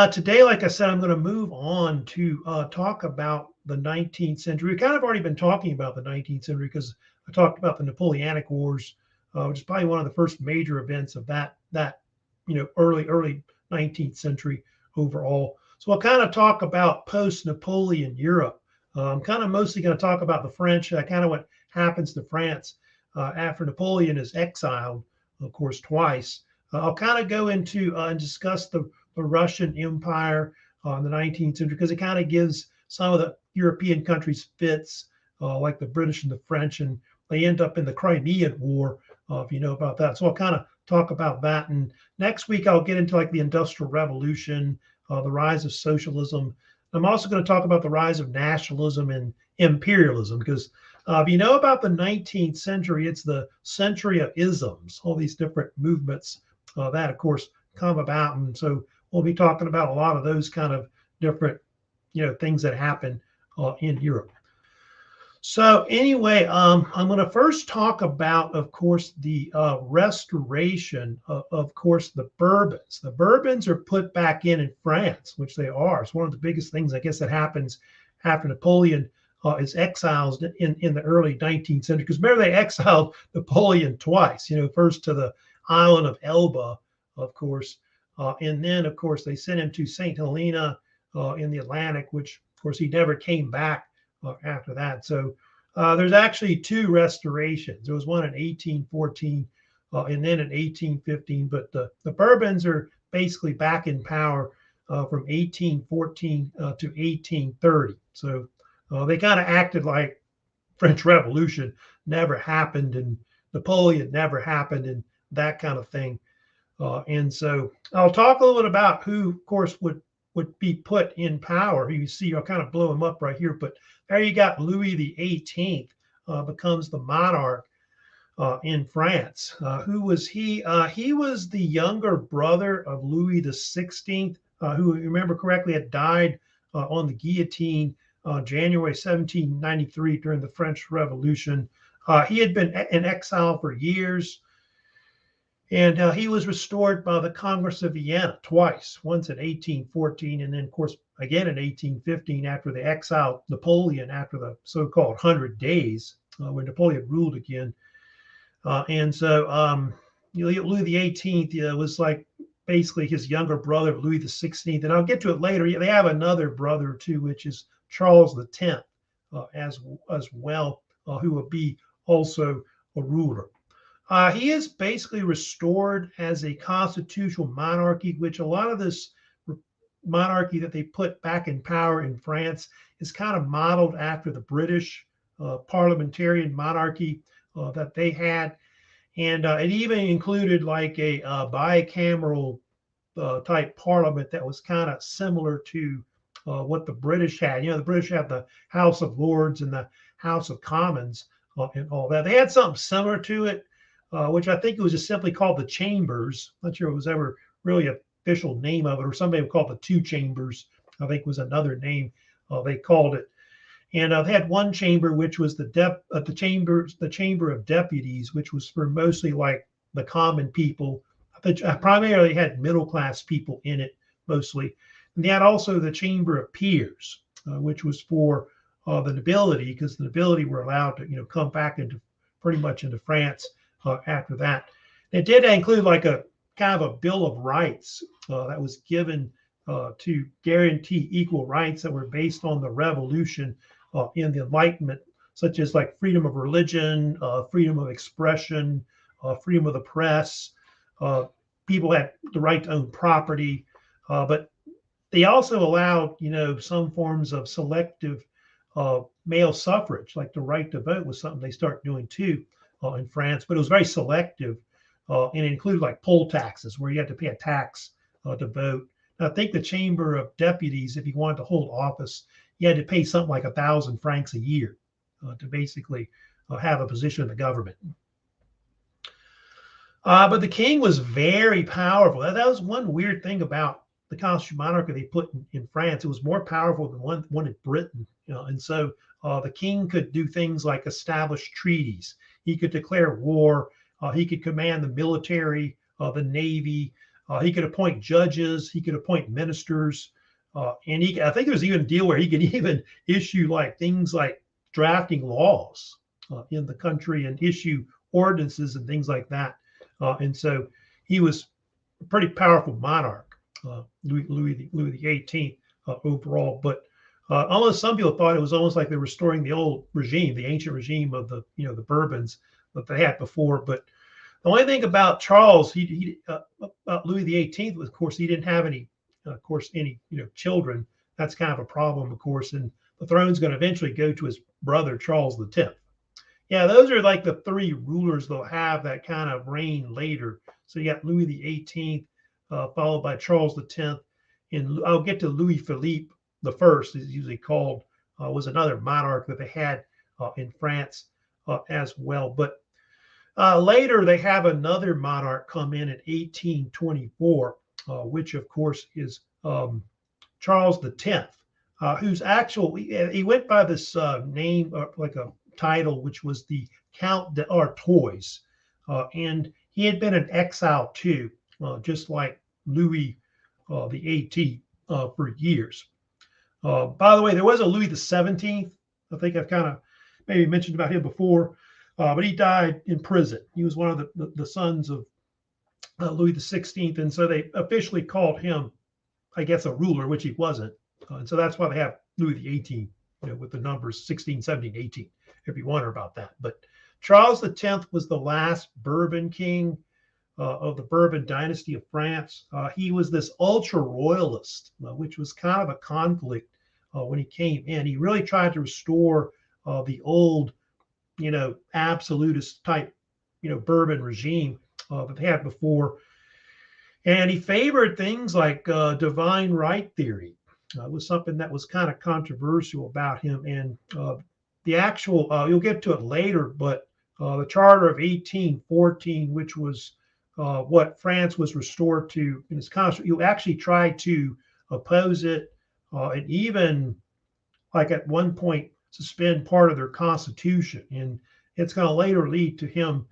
Today, like I said, I'm going to move on to talk about the 19th century. We've kind of already been talking about the 19th century because I talked about the Napoleonic Wars, which is probably one of the first major events of that early 19th century overall. So I'll kind of talk about post-Napoleon Europe. I'm kind of mostly going to talk about the French, kind of what happens to France after Napoleon is exiled, of course, twice. I'll kind of go into and discuss the Russian Empire in the 19th century because it kind of gives some of the European countries fits, like the British and the French, and they end up in the Crimean War, if you know about that. So I'll kind of talk about that. And next week, I'll get into like the Industrial Revolution, the rise of socialism. I'm also going to talk about the rise of nationalism and imperialism because if you know about the 19th century, it's the century of isms, all these different movements that, of course, come about. And so we'll be talking about a lot of those kind of different, things that happen in Europe. So anyway, I'm going to first talk about, of course, the restoration of course, the Bourbons. The Bourbons are put back in France, which they are. It's one of the biggest things, I guess, that happens after Napoleon is exiled in the early 19th century. Because remember, they exiled Napoleon twice, first to the island of Elba, of course, and then, of course, they sent him to St. Helena in the Atlantic, which, of course, he never came back after that. So there's actually two restorations. There was one in 1814 and then in 1815. But the Bourbons are basically back in power from 1814 to 1830. So they kind of acted like French Revolution never happened and Napoleon never happened and that kind of thing. And so I'll talk a little bit about who, of course, would be put in power. You see, I'll kind of blow him up right here, but there you got Louis the 18th becomes the monarch in France. Who was he? He was the younger brother of Louis the 16th, who, remember correctly, had died on the guillotine January 1793 during the French Revolution. He had been in exile for years. And he was restored by the Congress of Vienna twice, once in 1814, and then, of course, again in 1815 after they exiled Napoleon after the so-called 100 Days, when Napoleon ruled again. And so Louis the 18th was like basically his younger brother, Louis the 16th. And I'll get to it later. They have another brother, too, which is Charles the 10th as well, who will be also a ruler. He is basically restored as a constitutional monarchy, which a lot of this monarchy that they put back in power in France is kind of modeled after the British parliamentarian monarchy that they had. And it even included like a bicameral type parliament that was kind of similar to what the British had. The British had the House of Lords and the House of Commons and all that. They had something similar to it. Which I think it was just simply called the Chambers. I'm not sure it was ever really an official name of it, or somebody would call it the Two Chambers, I think was another name they called it. And they had one chamber, which was the Chamber of Deputies, which was for mostly like the common people. Primarily had middle class people in it mostly. And they had also the Chamber of Peers, which was for the nobility, because the nobility were allowed to come back into pretty much into France. After that, it did include like a kind of a Bill of Rights that was given to guarantee equal rights that were based on the revolution in the Enlightenment, such as like freedom of religion, freedom of expression, freedom of the press. People had the right to own property, but they also allowed, some forms of selective male suffrage, like the right to vote was something they started doing too. In France, but it was very selective, and it included like poll taxes, where you had to pay a tax to vote. And I think the Chamber of Deputies, if you wanted to hold office, you had to pay something like 1,000 francs a year to basically have a position in the government. But the king was very powerful. That was one weird thing about the constitutional monarchy they put in France. It was more powerful than one in Britain, and so the king could do things like establish treaties. He could declare war. He could command the military, the navy. He could appoint judges. He could appoint ministers. And I think there was even a deal where he could even issue like things like drafting laws in the country and issue ordinances and things like that. And so he was a pretty powerful monarch, Louis the 18th overall. But almost some people thought it was almost like they were restoring the old regime, the ancient regime of the the Bourbons that they had before. But the only thing about Charles, about Louis the 18th, was, of course, he didn't have any, children. That's kind of a problem, of course, and the throne's going to eventually go to his brother Charles the 10th. Yeah, those are like the three rulers they'll have that kind of reign later. So you got Louis the 18th, followed by Charles the 10th, and I'll get to Louis Philippe the First, is usually called, was another monarch that they had in France as well. But later they have another monarch come in 1824, which of course is Charles the 10th, who's he went by this name, like a title, which was the Count d'Artois, and he had been in exile too, just like Louis the 18th for years. By the way, there was a Louis the 17th. I think I've kind of maybe mentioned about him before, but he died in prison. He was one of the sons of Louis the 16th, and so they officially called him, I guess, a ruler, which he wasn't. And so that's why they have Louis the 18th, with the numbers 16, 17, 18, if you wonder about that. But Charles the 10th was the last Bourbon king of the Bourbon dynasty of France. He was this ultra royalist, which was kind of a conflict when he came in. He really tried to restore the old, absolutist type, Bourbon regime that they had before. And he favored things like divine right theory. It was something that was kind of controversial about him. And the actual, you'll get to it later, but the Charter of 1814, which was what France was restored to in its constitution, you actually tried to oppose it, and even like at one point suspend part of their constitution. And it's going to later lead to him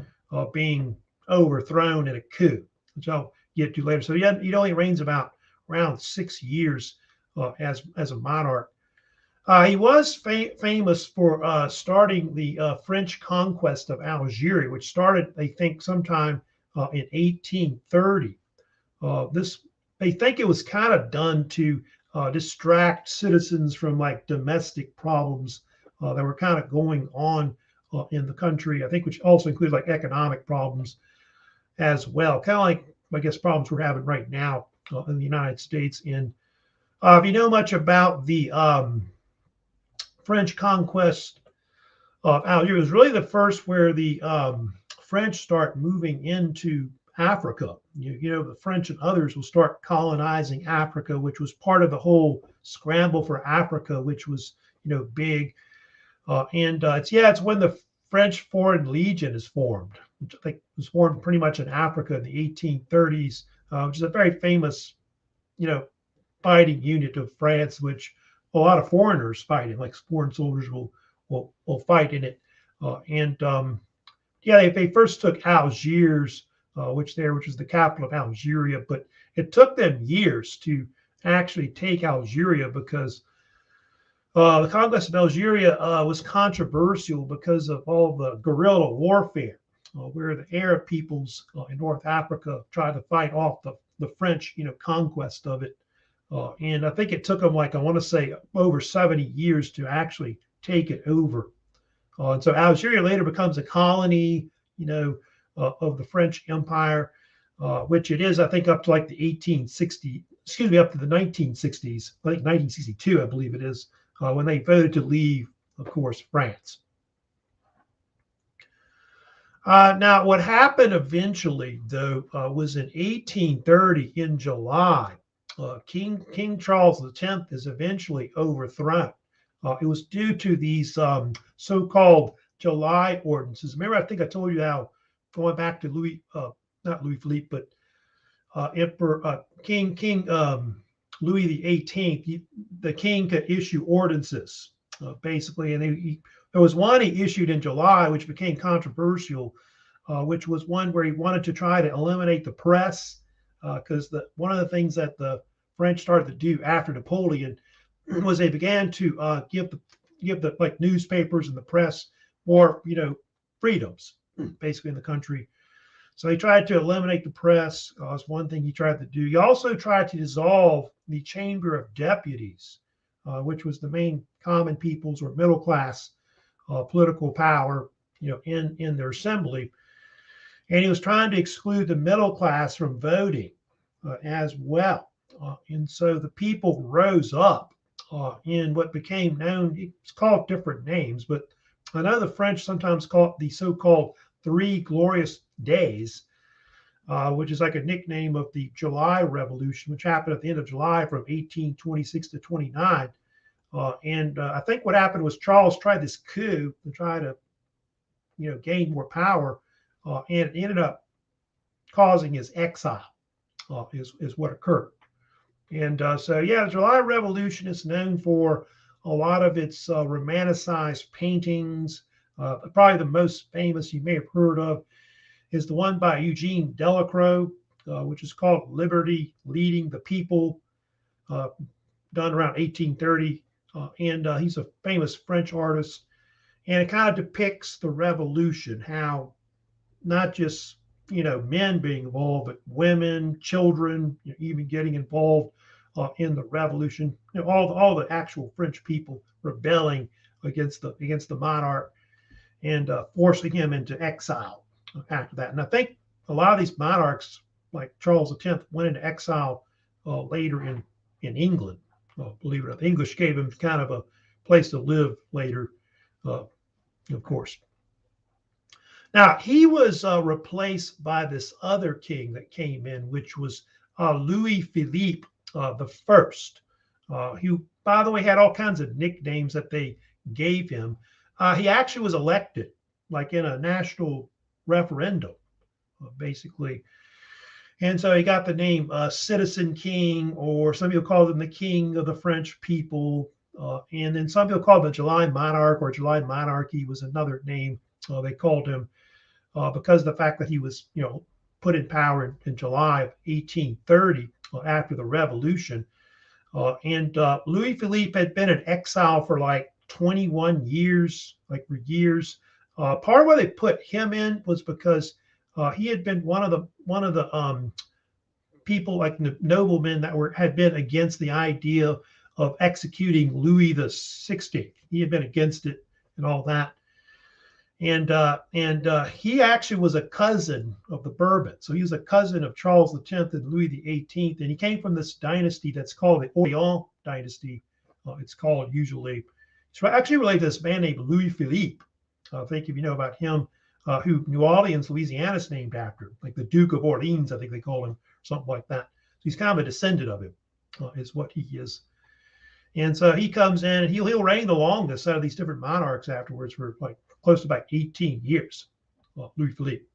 being overthrown in a coup, which I'll get to later. So he only reigns about around 6 years as a monarch. He was famous for starting the French conquest of Algeria, which started, they think, sometime in 1830. They think it was kind of done to distract citizens from like domestic problems that were kind of going on in the country, I think, which also includes like economic problems as well, kind of like, I guess, problems we're having right now in the United States. And if you know much about the French conquest of Algeria, it was really the first where the French start moving into Africa. The French and others will start colonizing Africa, which was part of the whole scramble for Africa, which was, big. It's when the French Foreign Legion is formed, which I think was formed pretty much in Africa in the 1830s, which is a very famous, fighting unit of France, which a lot of foreigners fight in, like foreign soldiers will fight in it. They first took Algiers, which was the capital of Algeria, but it took them years to actually take Algeria because the conquest of Algeria was controversial because of all the guerrilla warfare, where the Arab peoples in North Africa tried to fight off the French, conquest of it. And I think it took them, like, I want to say, over 70 years to actually take it over. And so Algeria later becomes a colony, of the French Empire, which it is, I think, up to like the 1960s, I think 1962, I believe it is, when they voted to leave, of course, France. Now, what happened eventually, though, was in 1830 in July, King Charles X is eventually overthrown. It was due to these so-called July ordinances. Remember, I think I told you how, going back to not Louis Philippe, but Emperor King Louis the 18th, the king could issue ordinances, basically, and there was one he issued in July, which became controversial, which was one where he wanted to try to eliminate the press, because one of the things that the French started to do after Napoleon was they began to give the like newspapers and the press more freedoms basically in the country. So he tried to eliminate the press. Was one thing he tried to do. He also tried to dissolve the Chamber of Deputies, which was the main common people's or middle class political power, in their assembly. And he was trying to exclude the middle class from voting as well. And so the people rose up in what became known, it's called different names, but I know the French sometimes call it the so-called Three Glorious Days, which is like a nickname of the July Revolution, which happened at the end of July from 1826 to 29. And I think what happened was Charles tried this coup to try to, gain more power, and it ended up causing his exile, is what occurred. And so, yeah, the July Revolution is known for a lot of its romanticized paintings. Probably the most famous you may have heard of is the one by Eugene Delacroix, which is called Liberty Leading the People, done around 1830. And he's a famous French artist. And it kind of depicts the revolution, how not just, men being involved, but women, children, even getting involved in the revolution. All the actual French people rebelling against the monarch and forcing him into exile after that. And I think a lot of these monarchs, like Charles X, went into exile later in England. Believe it or not, the English gave him kind of a place to live later, of course. Now, he was replaced by this other king that came in, which was Louis Philippe the First, who, by the way, had all kinds of nicknames that they gave him. He actually was elected, like in a national referendum, basically. And so he got the name Citizen King, or some people called him the King of the French people. And then some people called him the July Monarch, or July Monarchy was another name they called him because of the fact that he was, put in power in July of 1830 after the Revolution. And Louis Philippe had been in exile for like 21 years, part of why they put him in was because he had been one of the people, like noblemen, that had been against the idea of executing Louis the 16th. He had been against it and all that. And he actually was a cousin of the Bourbons. So he was a cousin of Charles X and Louis the 18th. And he came from this dynasty that's called the Orleans dynasty. It's called usually. It's actually related to this man named Louis Philippe. I think if you know about him, who New Orleans, Louisiana is named after, like the Duke of Orleans, I think they call him, something like that. So he's kind of a descendant of him, is what he is. And so he comes in and he'll reign the longest out of these different monarchs afterwards for like close to about 18 years, Louis Philippe.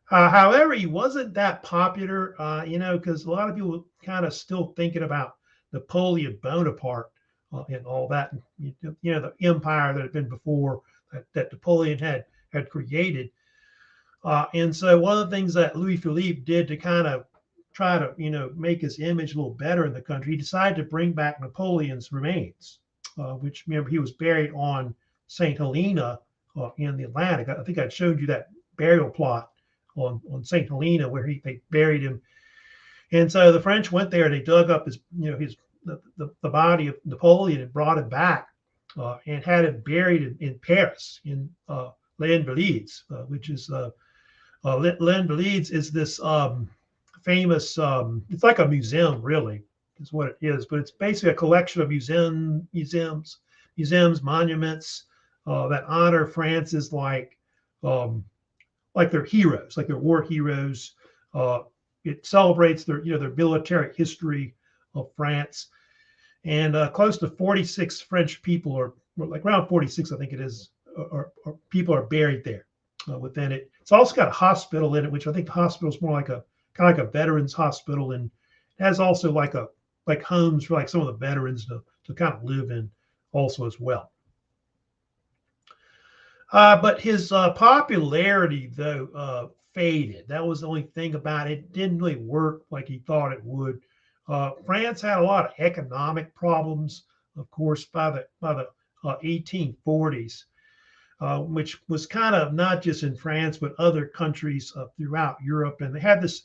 However, he wasn't that popular, because a lot of people kind of still thinking about Napoleon Bonaparte and all that, the empire that had been before that Napoleon had created. And so one of the things that Louis Philippe did to kind of try to, make his image a little better in the country, he decided to bring back Napoleon's remains, which, remember, he was buried on St. Helena in the Atlantic. I think I showed you that burial plot on St. Helena where they buried him. And so the French went there, they dug up the body of Napoleon and brought him back and had him buried in Paris, in Les Invalides, which is Les Invalides is this famous, it's like a museum, really, is what it is, but it's basically a collection of museums, monuments that honor France's like their heroes, like their war heroes. It celebrates their military history of France, and close to 46 French people, or like around 46, I think it is, or people are buried there within it. It's also got a hospital in it, which I think the hospital is more like a kind of like a veterans hospital, and it has also like homes for like some of the veterans to kind of live in also as well. But his popularity, though, faded. That was the only thing about it. It didn't really work like he thought it would. France had a lot of economic problems, of course, by the 1840s, which was kind of not just in France but other countries throughout Europe. And they had this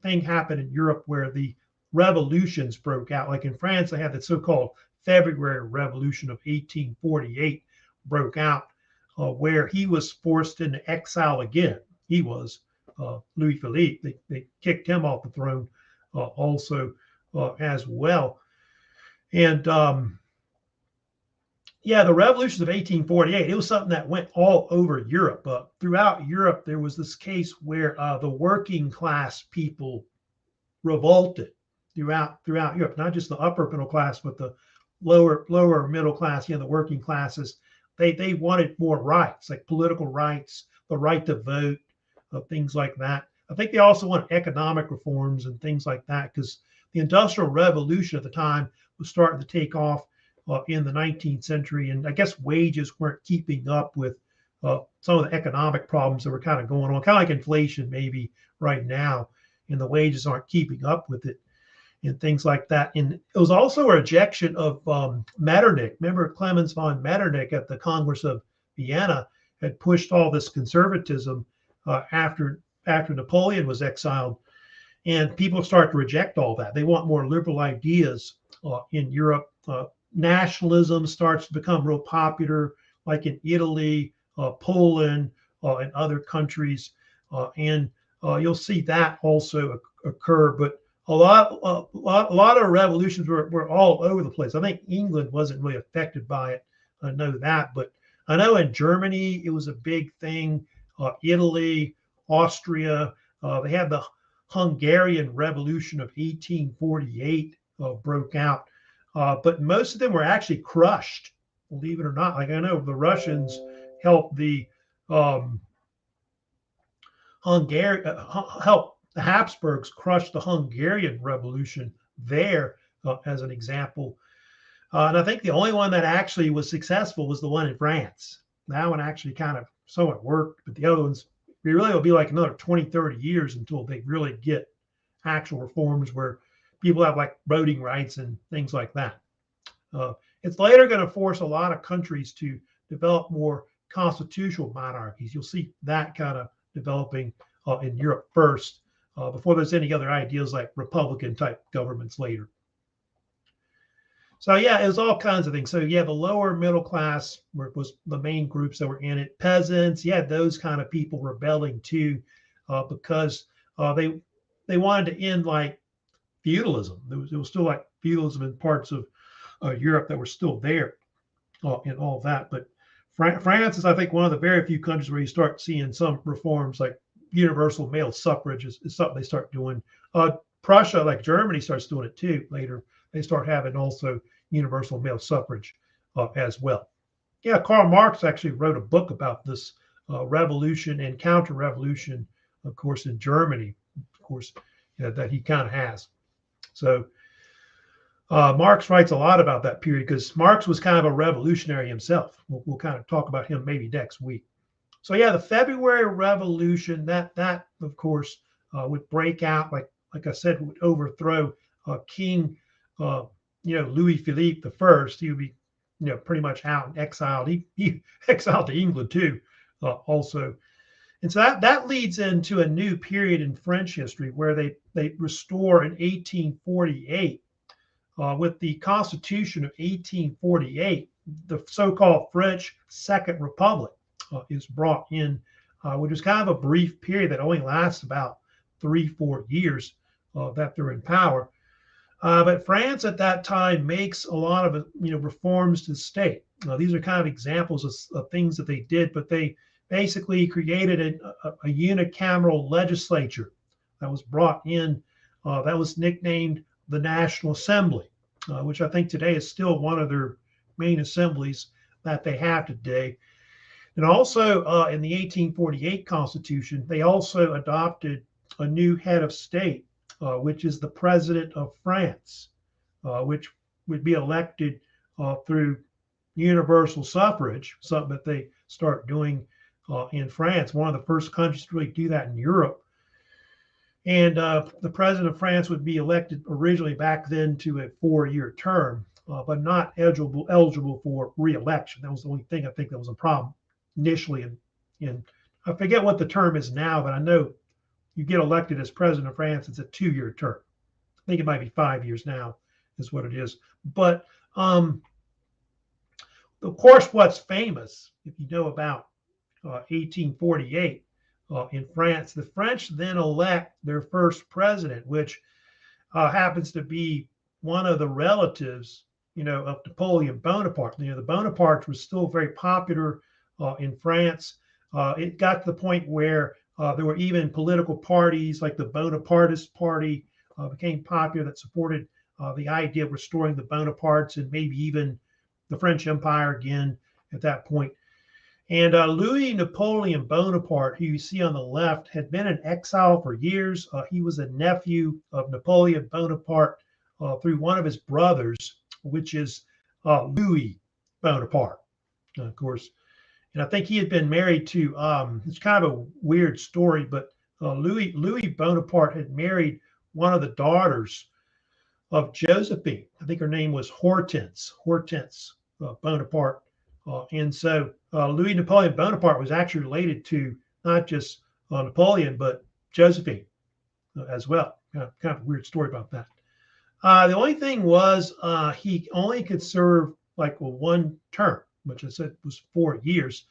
thing happen in Europe where the revolutions broke out. Like in France, they had the so-called February Revolution of 1848 broke out, where he was forced into exile again. He was Louis Philippe. They kicked him off the throne also as well. And yeah, the revolutions of 1848, it was something that went all over Europe. Throughout Europe, there was this case where the working class people revolted throughout Europe, not just the upper middle class, but the lower middle class, the working classes. They wanted more rights, like political rights, the right to vote, things like that. I think they also wanted economic reforms and things like that, because the Industrial Revolution at the time was starting to take off in the 19th century. And I guess wages weren't keeping up with some of the economic problems that were kind of going on, kind of like inflation maybe right now, and the wages aren't keeping up with it and things like that. And it was also a rejection of Metternich. Remember, Clemens von Metternich at the Congress of Vienna had pushed all this conservatism after Napoleon was exiled. And people start to reject all that. They want more liberal ideas in Europe. Nationalism starts to become real popular, like in Italy, Poland, and other countries. And you'll see that also occur. But a lot of revolutions were all over the place. I think England wasn't really affected by it. I know that. But I know in Germany, it was a big thing. Italy, Austria, they had the Hungarian Revolution of 1848 broke out. But most of them were actually crushed, believe it or not. Like I know the Russians helped the helped the Habsburgs crush the Hungarian Revolution there, as an example. And I think the only one that actually was successful was the one in France. That one actually kind of somewhat worked, but the other ones, it really will be like another 20, 30 years until they really get actual reforms where people have like voting rights and things like that. It's later going to force a lot of countries to develop more constitutional monarchies. You'll see that kind of developing in Europe first, before there's any other ideas like Republican type governments later. So yeah, it was all kinds of things. So yeah, the lower middle class was the main groups that were in it. Peasants, you had those kind of people rebelling too, because they wanted to end like feudalism. It was still like feudalism in parts of Europe that were still there, and all that. But France is, I think, one of the very few countries where you start seeing some reforms, like universal male suffrage is something they start doing. Prussia, like Germany, starts doing it too later. They start having also universal male suffrage as well. Yeah, Karl Marx actually wrote a book about this revolution and counter-revolution, of course, in Germany, of course, that he kind of has. So Marx writes a lot about that period because Marx was kind of a revolutionary himself. We'll kind of talk about him maybe next week. So yeah, the February Revolution, that of course would break out, like I said, would overthrow King Louis Philippe I. He would be pretty much out and exiled. He exiled to England too, also. And so that leads into a new period in French history where they restore in 1848, with the Constitution of 1848, the so-called French Second Republic is brought in, which is kind of a brief period that only lasts about 3-4 years that they're in power. But France at that time makes a lot of reforms to the state. These are kind of examples of things that they did, but they basically created a unicameral legislature that was brought in, that was nicknamed the National Assembly, which I think today is still one of their main assemblies that they have today. And also in the 1848 Constitution, they also adopted a new head of state, which is the President of France, which would be elected through universal suffrage, something that they start doing in France, one of the first countries to really do that in Europe. And the president of France would be elected originally back then to a 4-year term, but not eligible for re-election. That was the only thing I think that was a problem initially. And I forget what the term is now, but I know you get elected as president of France, it's a 2-year term. I think it might be 5 years now, is what it is. But of course, what's famous, if you know about 1848 in France, the French then elect their first president, which happens to be one of the relatives, of Napoleon Bonaparte. The Bonapartes were still very popular in France. It got to the point where there were even political parties like the Bonapartist Party became popular that supported the idea of restoring the Bonapartes and maybe even the French Empire again at that point. And Louis Napoleon Bonaparte, who you see on the left, had been in exile for years. He was a nephew of Napoleon Bonaparte through one of his brothers, which is Louis Bonaparte, of course. And I think he had been married to, it's kind of a weird story, but Louis Bonaparte had married one of the daughters of Josephine. I think her name was Hortense Bonaparte. And so Louis Napoleon Bonaparte was actually related to not just Napoleon, but Josephine as well. Kind of a weird story about that. The only thing was he only could serve like one term, which I said was 4 years.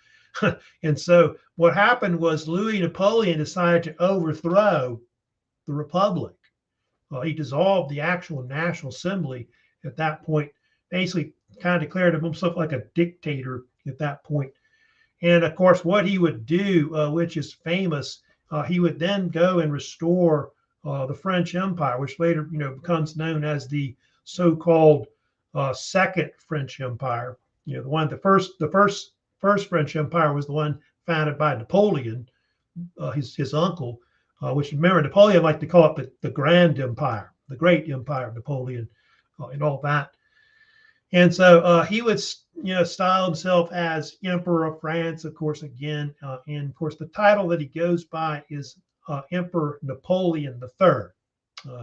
And so what happened was Louis Napoleon decided to overthrow the Republic. He dissolved the actual National Assembly at that point, basically kind of declared himself like a dictator at that point. And of course, what he would do, which is famous, he would then go and restore the French Empire, which later, becomes known as the so-called Second French Empire. The first French Empire was the one founded by Napoleon, his uncle, which, remember, Napoleon liked to call it the Grand Empire, the Great Empire of Napoleon, and all that. And so he would, style himself as Emperor of France, of course, again. And of course, the title that he goes by is Emperor Napoleon III,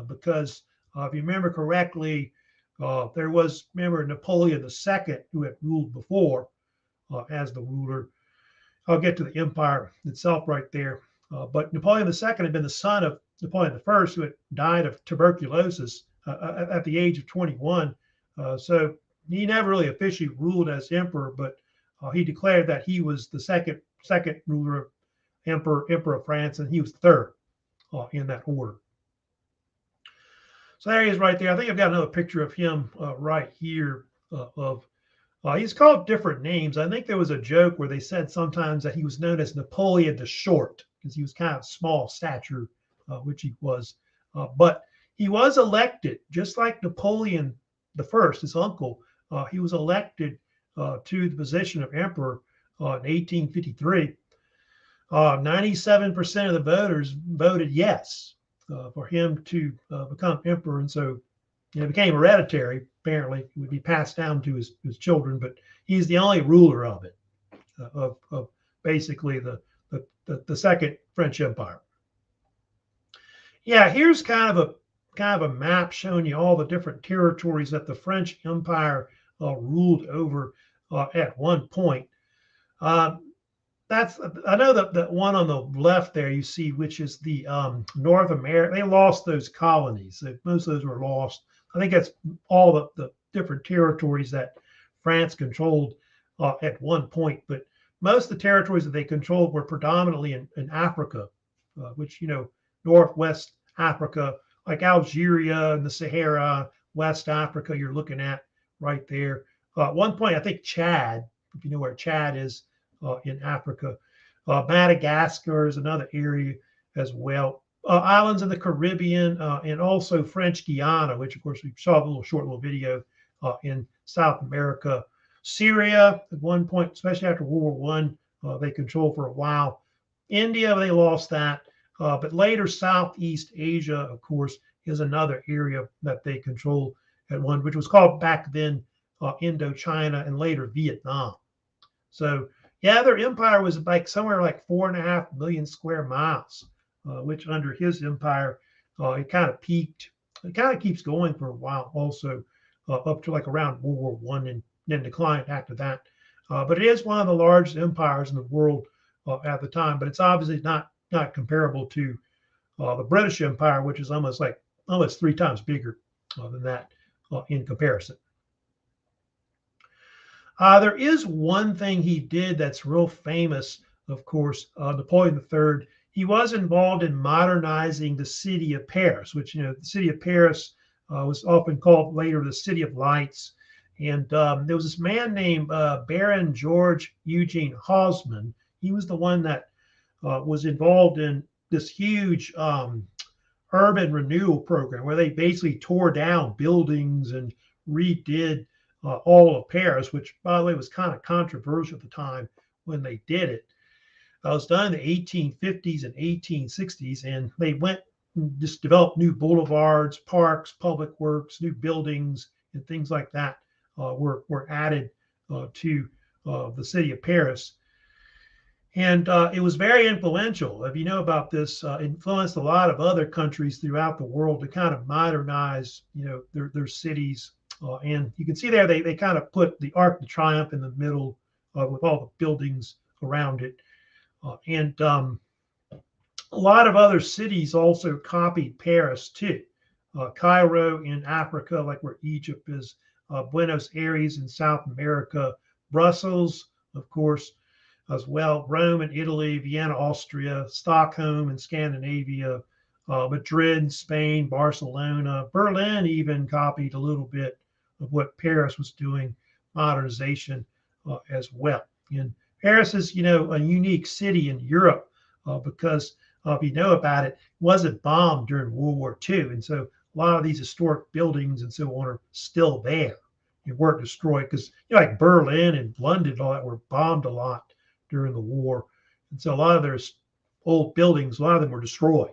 because if you remember correctly, there was, Napoleon II, who had ruled before as the ruler. I'll get to the empire itself right there. But Napoleon II had been the son of Napoleon I, who had died of tuberculosis at the age of 21. So he never really officially ruled as emperor, but he declared that he was the second ruler, emperor of France, and he was third in that order. So there he is right there. I think I've got another picture of him right here he's called different names. I think there was a joke where they said sometimes that he was known as Napoleon the Short because he was kind of small stature, which he was. But he was elected, just like Napoleon I, his uncle. He was elected to the position of emperor in 1853. 97% of the voters voted yes for him to become emperor. And so it became hereditary. Apparently, it would be passed down to his children, but he's the only ruler of it, of basically the Second French Empire. Yeah, here's kind of a map showing you all the different territories that the French Empire ruled over at one point. I know that the one on the left there you see, which is the North America. They lost those colonies. Most of those were lost. I think that's all the different territories that France controlled at one point. But most of the territories that they controlled were predominantly in Africa, which, Northwest Africa, like Algeria and the Sahara, West Africa, you're looking at right there. At one point, I think Chad, if you know where Chad is in Africa. Madagascar is another area as well. Islands in the Caribbean and also French Guiana, which of course we saw a short little video in South America. Syria at one point, especially after World War I, they controlled for a while. India, they lost that. But later Southeast Asia, of course, is another area that they controlled at one, which was called back then Indochina and later Vietnam. So Yeah, their empire was like somewhere like 4.5 million square miles, which under his empire, it kind of peaked. It kind of keeps going for a while, also up to like around World War One, and then declined after that. But it is one of the largest empires in the world at the time. But it's obviously not comparable to the British Empire, which is almost 3 times bigger than that in comparison. There is one thing he did that's real famous, of course, Napoleon III. He was involved in modernizing the city of Paris, which, the city of Paris was often called later the City of Lights. And there was this man named Baron George Eugene Haussmann. He was the one that was involved in this huge urban renewal program where they basically tore down buildings and redid all of Paris, which, by the way, was kind of controversial at the time when they did it. It was done in the 1850s and 1860s, and they went and just developed new boulevards, parks, public works, new buildings, and things like that were added to the city of Paris. And it was very influential. If you know about this, influenced a lot of other countries throughout the world to kind of modernize, their cities. And you can see there they kind of put the Arc de Triomphe in the middle with all the buildings around it. And a lot of other cities also copied Paris too. Cairo in Africa, like where Egypt is, Buenos Aires in South America, Brussels, of course, as well, Rome and Italy, Vienna, Austria, Stockholm and Scandinavia, Madrid, Spain, Barcelona, Berlin even copied a little bit of what Paris was doing, modernization as well. And Paris is, a unique city in Europe because if you know about it, it wasn't bombed during World War II. And so a lot of these historic buildings and so on are still there. They weren't destroyed because, like Berlin and London and all that were bombed a lot during the war. And so a lot of their old buildings, a lot of them were destroyed.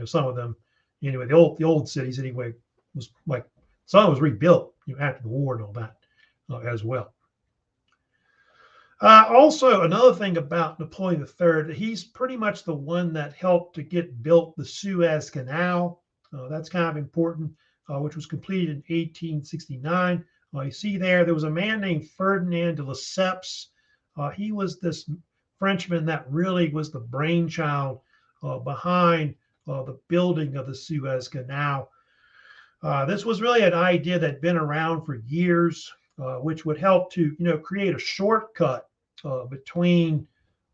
Some of them, anyway, the old cities anyway, was like some was rebuilt, after the war and all that as well. Also, another thing about Napoleon III, he's pretty much the one that helped to get built the Suez Canal. That's kind of important, which was completed in 1869. You see there was a man named Ferdinand de Lesseps. He was this Frenchman that really was the brainchild behind the building of the Suez Canal. This was really an idea that had been around for years, which would help to, create a shortcut between,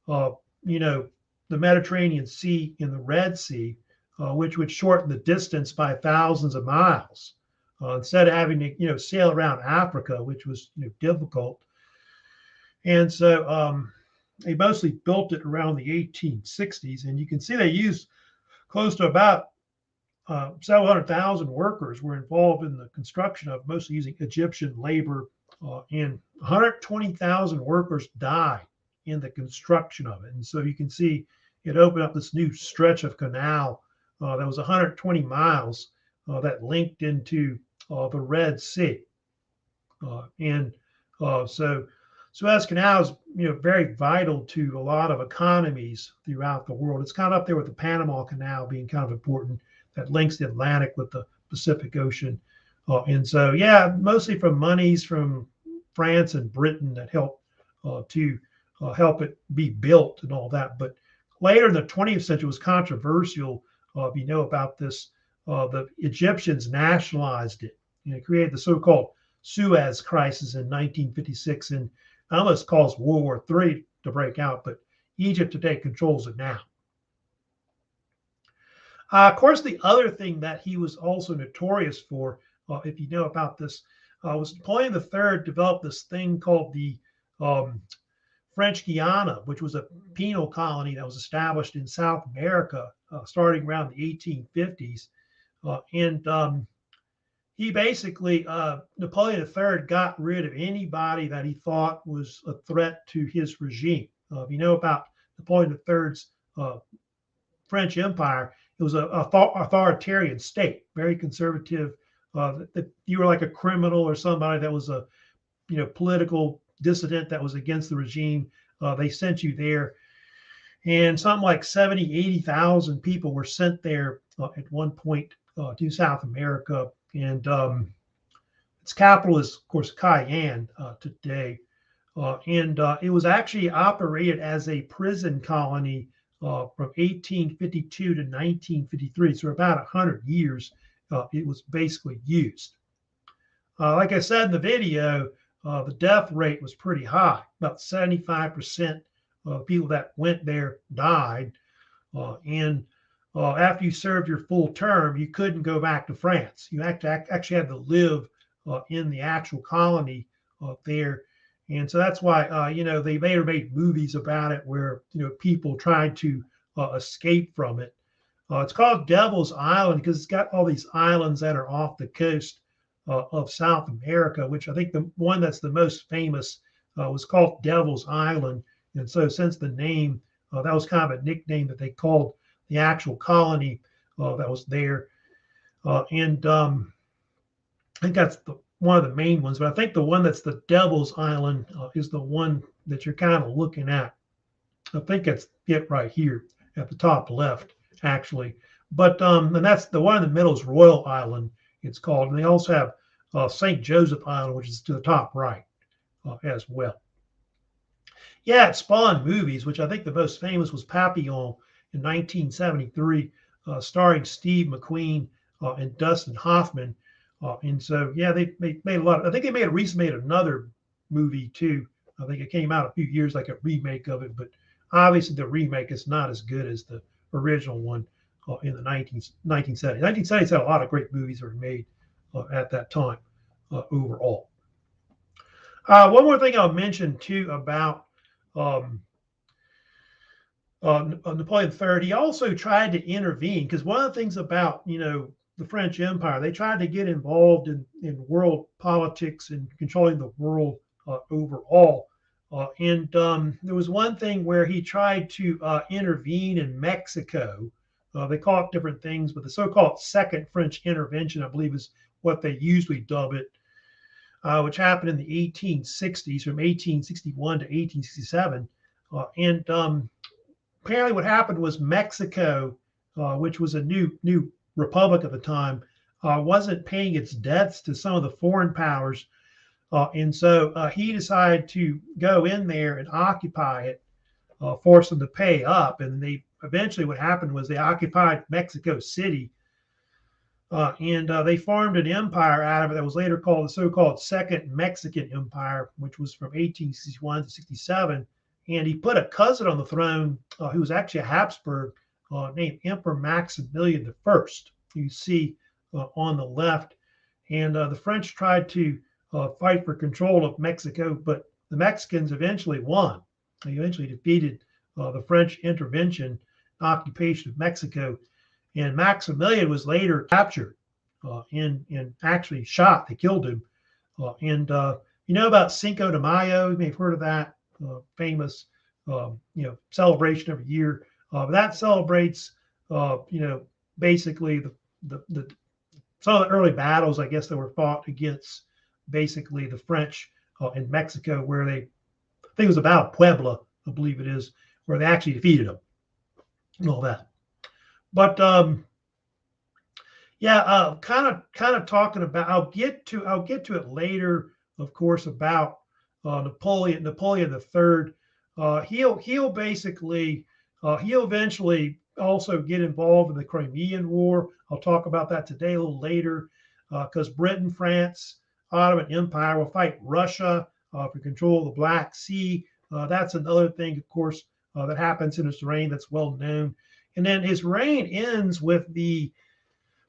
the Mediterranean Sea and the Red Sea, which would shorten the distance by thousands of miles instead of having to, sail around Africa, which was difficult. And so they mostly built it around the 1860s, and you can see they used close to about 700,000 workers were involved in the construction of, mostly using Egyptian labor, and 120,000 workers died in the construction of it. And so you can see it opened up this new stretch of canal that was 120 miles that linked into the Red Sea. So Suez Canal is, very vital to a lot of economies throughout the world. It's kind of up there with the Panama Canal being kind of important, that links the Atlantic with the Pacific Ocean. And so, yeah, mostly from monies from France and Britain that helped to help it be built and all that. But later in the 20th century, it was controversial. If you know about this, the Egyptians nationalized it. It created the so-called Suez Crisis in 1956, and almost caused World War III to break out. But Egypt today controls it now. Of course, the other thing that he was also notorious for, if you know about this, was Napoleon III developed this thing called the French Guiana, which was a penal colony that was established in South America starting around the 1850s. He basically, Napoleon III got rid of anybody that he thought was a threat to his regime. If you know about Napoleon III's French Empire, it was an authoritarian state, very conservative. That you were like a criminal or somebody that was a, political dissident that was against the regime. they sent you there. And something like 70, 80,000 people were sent there at one point to South America. And its capital is, of course, Cayenne today. And it was actually operated as a prison colony from 1852 to 1953. So about 100 years, it was basically used. Like I said in the video, the death rate was pretty high. About 75% of people that went there died. And after you served your full term, you couldn't go back to France. You actually had to live in the actual colony there. And so that's why, they later made movies about it where, people tried to escape from it. It's called Devil's Island because it's got all these islands that are off the coast of South America, which I think the one that's the most famous was called Devil's Island. And so since the name, that was kind of a nickname that they called the actual colony that was there. And I think that's one of the main ones. But I think the one that's the Devil's Island is the one that you're kind of looking at. I think it's it right here at the top left, actually. But and that's the one in the middle is Royal Island, it's called. And they also have St. Joseph Island, which is to the top right as well. Yeah, it spawned movies, which I think the most famous was Papillon in 1973, starring Steve McQueen and Dustin Hoffman. And so, yeah, they made a lot. I think they recently made another movie too. I think it came out a few years, like a remake of it. But obviously, the remake is not as good as the original one in the 1970s. 1970s had a lot of great movies that were made at that time overall. One more thing I'll mention too about Napoleon III, he also tried to intervene because one of the things about, the French Empire, they tried to get involved in world politics and controlling the world overall. And there was one thing where he tried to intervene in Mexico. They call it different things, but the so-called Second French Intervention, I believe, is what they usually dub it, which happened in the 1860s, from 1861 to 1867. And apparently what happened was Mexico, which was a new republic at the time, wasn't paying its debts to some of the foreign powers. And so he decided to go in there and occupy it, force them to pay up. And they eventually what happened was they occupied Mexico City. And they formed an empire out of it that was later called the so-called Second Mexican Empire, which was from 1861 to 67. And he put a cousin on the throne who was actually a Habsburg named Emperor Maximilian I, you see on the left. And the French tried to fight for control of Mexico, but the Mexicans eventually won. They eventually defeated the French intervention, occupation of Mexico. And Maximilian was later captured and actually shot. They killed him. And you know about Cinco de Mayo? You may have heard of that famous, celebration every year. That celebrates, basically the some of the early battles, I guess, that were fought against basically the French in Mexico, where I think it was about Puebla, I believe it is, where they actually defeated them and all that. But kind of talking about, I'll get to it later, of course, about Napoleon III. He'll basically he'll eventually also get involved in the Crimean War. I'll talk about that today a little later, because Britain, France, Ottoman Empire will fight Russia for control of the Black Sea. That's another thing, of course, that happens in his reign that's well known. And then his reign ends with the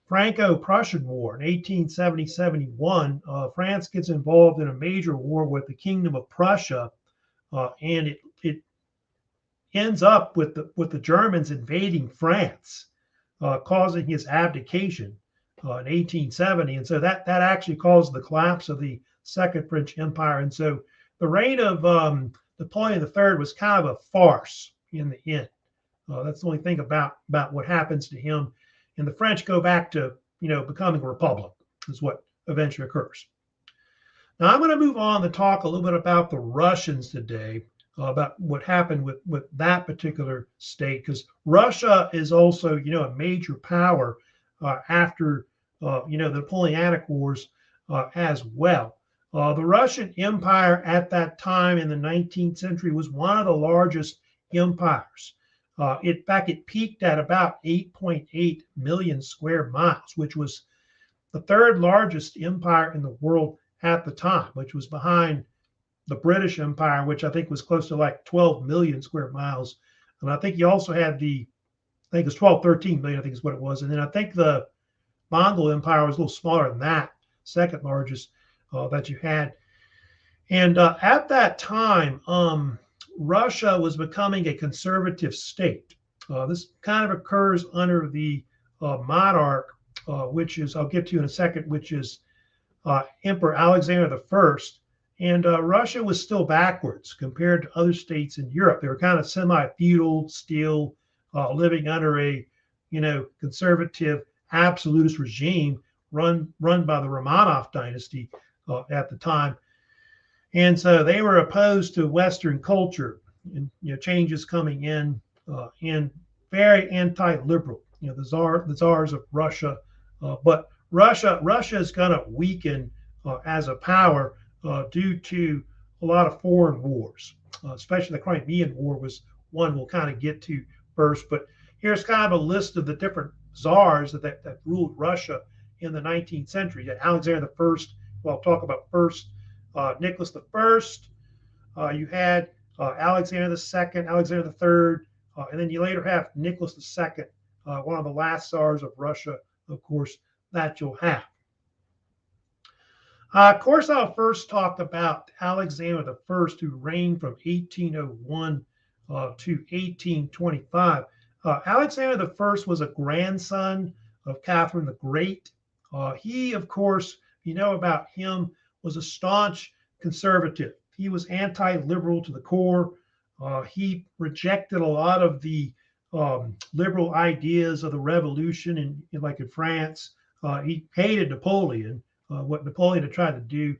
Franco-Prussian War in 1870-71. France gets involved in a major war with the Kingdom of Prussia, and it ends up with the Germans invading France, causing his abdication in 1870. And so that actually caused the collapse of the Second French Empire. And so the reign of Napoleon III was kind of a farce in the end. That's the only thing about what happens to him. And the French go back to, becoming a republic, is what eventually occurs. Now I'm going to move on to talk a little bit about the Russians today. about what happened with that particular state, because Russia is also, a major power after, the Napoleonic Wars as well. The Russian Empire at that time in the 19th century was one of the largest empires. In fact, it peaked at about 8.8 million square miles, which was the third largest empire in the world at the time, which was behind the British Empire, which I think was close to like 12 million square miles. And I think you also had I think it was 12, 13 million, I think is what it was. And then I think the Mongol Empire was a little smaller than that, second largest that you had. And at that time, Russia was becoming a conservative state. This kind of occurs under the monarch, which is, I'll get to in a second, which is Emperor Alexander I. And Russia was still backwards compared to other states in Europe. They were kind of semi-feudal, still living under a, conservative absolutist regime run by the Romanov dynasty at the time. And so they were opposed to Western culture and changes coming in and very anti-liberal. The czars of Russia, but Russia is going to weaken as a power due to a lot of foreign wars, especially the Crimean War was one we'll kind of get to first. But here's kind of a list of the different czars that ruled Russia in the 19th century. Alexander I, well, I'll talk about first. Nicholas I, you had Alexander II, Alexander III, and then you later have Nicholas II, one of the last czars of Russia, of course, that you'll have. Of course, I'll first talk about Alexander I, who reigned from 1801 to 1825. Alexander I was a grandson of Catherine the Great. He, of course, you know about him, was a staunch conservative. He was anti-liberal to the core. He rejected a lot of the liberal ideas of the revolution like in France. He hated Napoleon, what Napoleon had tried to do.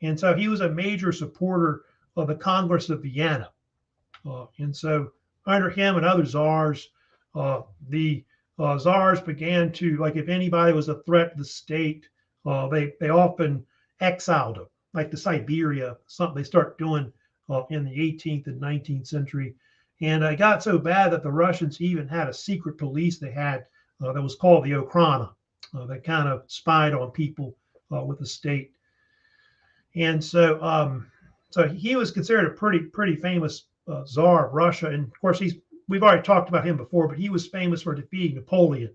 And so he was a major supporter of the Congress of Vienna. And so under him and other czars, the czars began to, like if anybody was a threat to the state, they often exiled them, like to Siberia, something they start doing in the 18th and 19th century. And it got so bad that the Russians even had a secret police they had that was called the Okhrana, that kind of spied on people with the state. And so so he was considered a pretty famous czar of Russia. And of course, we've already talked about him before, but he was famous for defeating Napoleon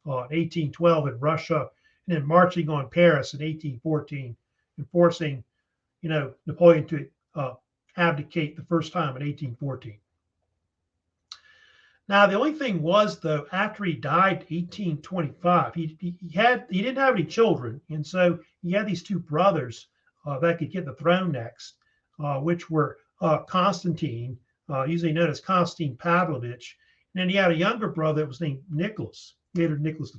in 1812 in Russia, and then marching on Paris in 1814 and forcing, Napoleon to abdicate the first time in 1814. Now, the only thing was, though, after he died in 1825, he didn't have any children, and so he had these two brothers that could get the throne next, which were Constantine, usually known as Constantine Pavlovich, and then he had a younger brother that was named Nicholas, later Nicholas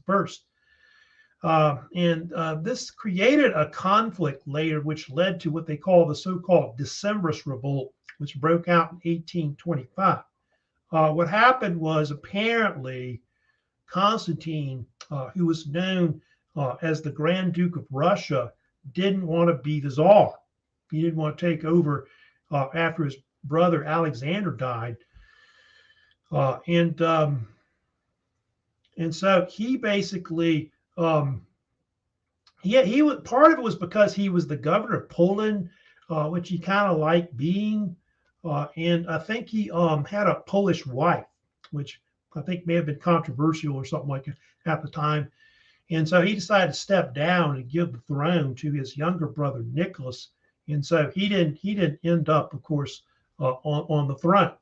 I. And this created a conflict later, which led to what they call the so-called Decembrist Revolt, which broke out in 1825. What happened was apparently Constantine, who was known as the Grand Duke of Russia, didn't want to be the czar. He didn't want to take over after his brother Alexander died. And so he basically, he was, part of it was because he was the governor of Poland, which he kind of liked being. And I think he had a Polish wife, which I think may have been controversial or something like that at the time. And so he decided to step down and give the throne to his younger brother, Nicholas. And so he didn't end up, of course, on the throne.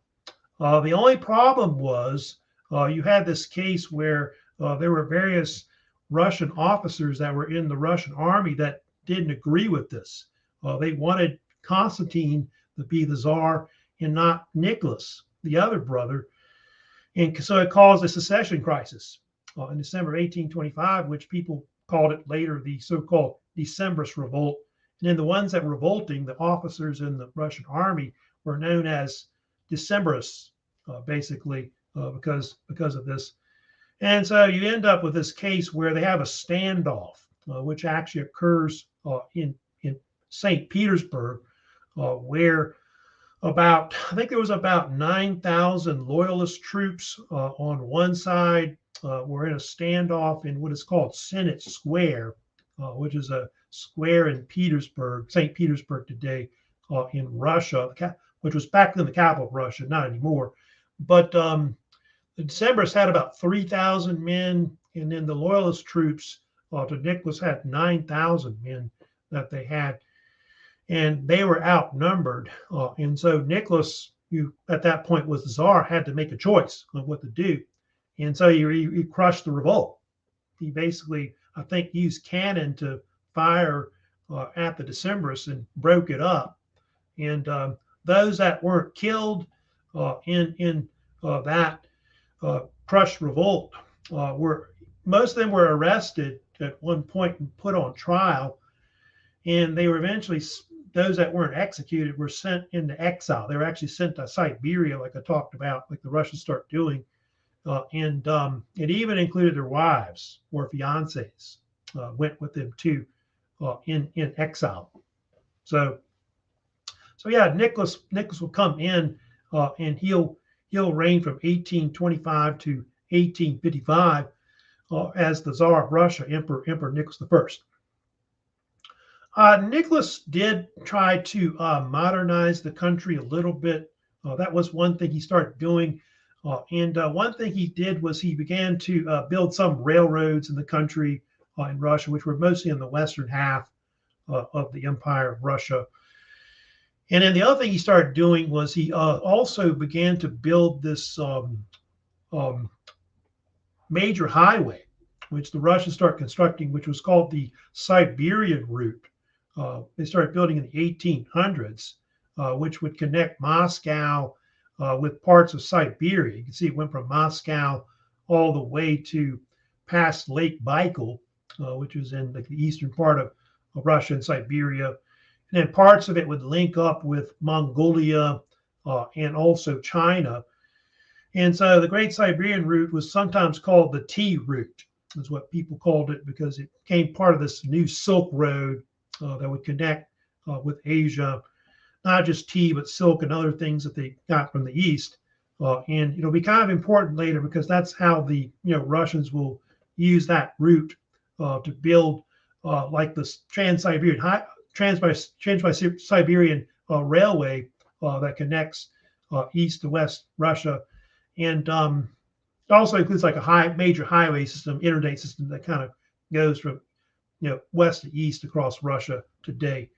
The only problem was you had this case where there were various Russian officers that were in the Russian army that didn't agree with this. They wanted Constantine to be the czar and not Nicholas, the other brother. And so it caused a secession crisis in December 1825, which people called it later the so-called Decembrist Revolt. And then the ones that were revolting, the officers in the Russian army, were known as Decembrists, basically, because of this. And so you end up with this case where they have a standoff, which actually occurs in St. Petersburg, where I think there was about 9,000 loyalist troops on one side were in a standoff in what is called Senate Square, which is a square in Petersburg, St. Petersburg today, in Russia, which was back then the capital of Russia, not anymore. But the Decembrists had about 3,000 men, and then the loyalist troops to Nicholas had 9,000 men that they had, and they were outnumbered. And so Nicholas, who at that point was the Tsar, had to make a choice of what to do. And so he crushed the revolt. He basically, I think, used cannon to fire at the Decembrists and broke it up. And those that weren't killed in that crushed revolt most of them were arrested at one point and put on trial. And they were eventually, those that weren't executed were sent into exile. They were actually sent to Siberia, like I talked about, like the Russians start doing. And it even included their wives or fiancés went with them too in exile. So yeah, Nicholas will come in and he'll reign from 1825 to 1855 as the Tsar of Russia, Emperor Nicholas I. Nicholas did try to modernize the country a little bit. That was one thing he started doing. And one thing he did was he began to build some railroads in the country in Russia, which were mostly in the western half of the Empire of Russia. And then the other thing he started doing was he also began to build this major highway, which the Russians started constructing, which was called the Siberian Route. They started building in the 1800s, which would connect Moscow with parts of Siberia. You can see it went from Moscow all the way to past Lake Baikal, which was in the eastern part of Russia and Siberia. And then parts of it would link up with Mongolia and also China. And so the Great Siberian Route was sometimes called the Tea Route, is what people called it, because it became part of this new Silk Road that would connect with Asia, not just tea, but silk and other things that they got from the East. And it'll be kind of important later because that's how the Russians will use that route to build like the Trans-Siberian Railway that connects east to west Russia, and also includes like a major highway system, interstate system that kind of goes from west to east across Russia today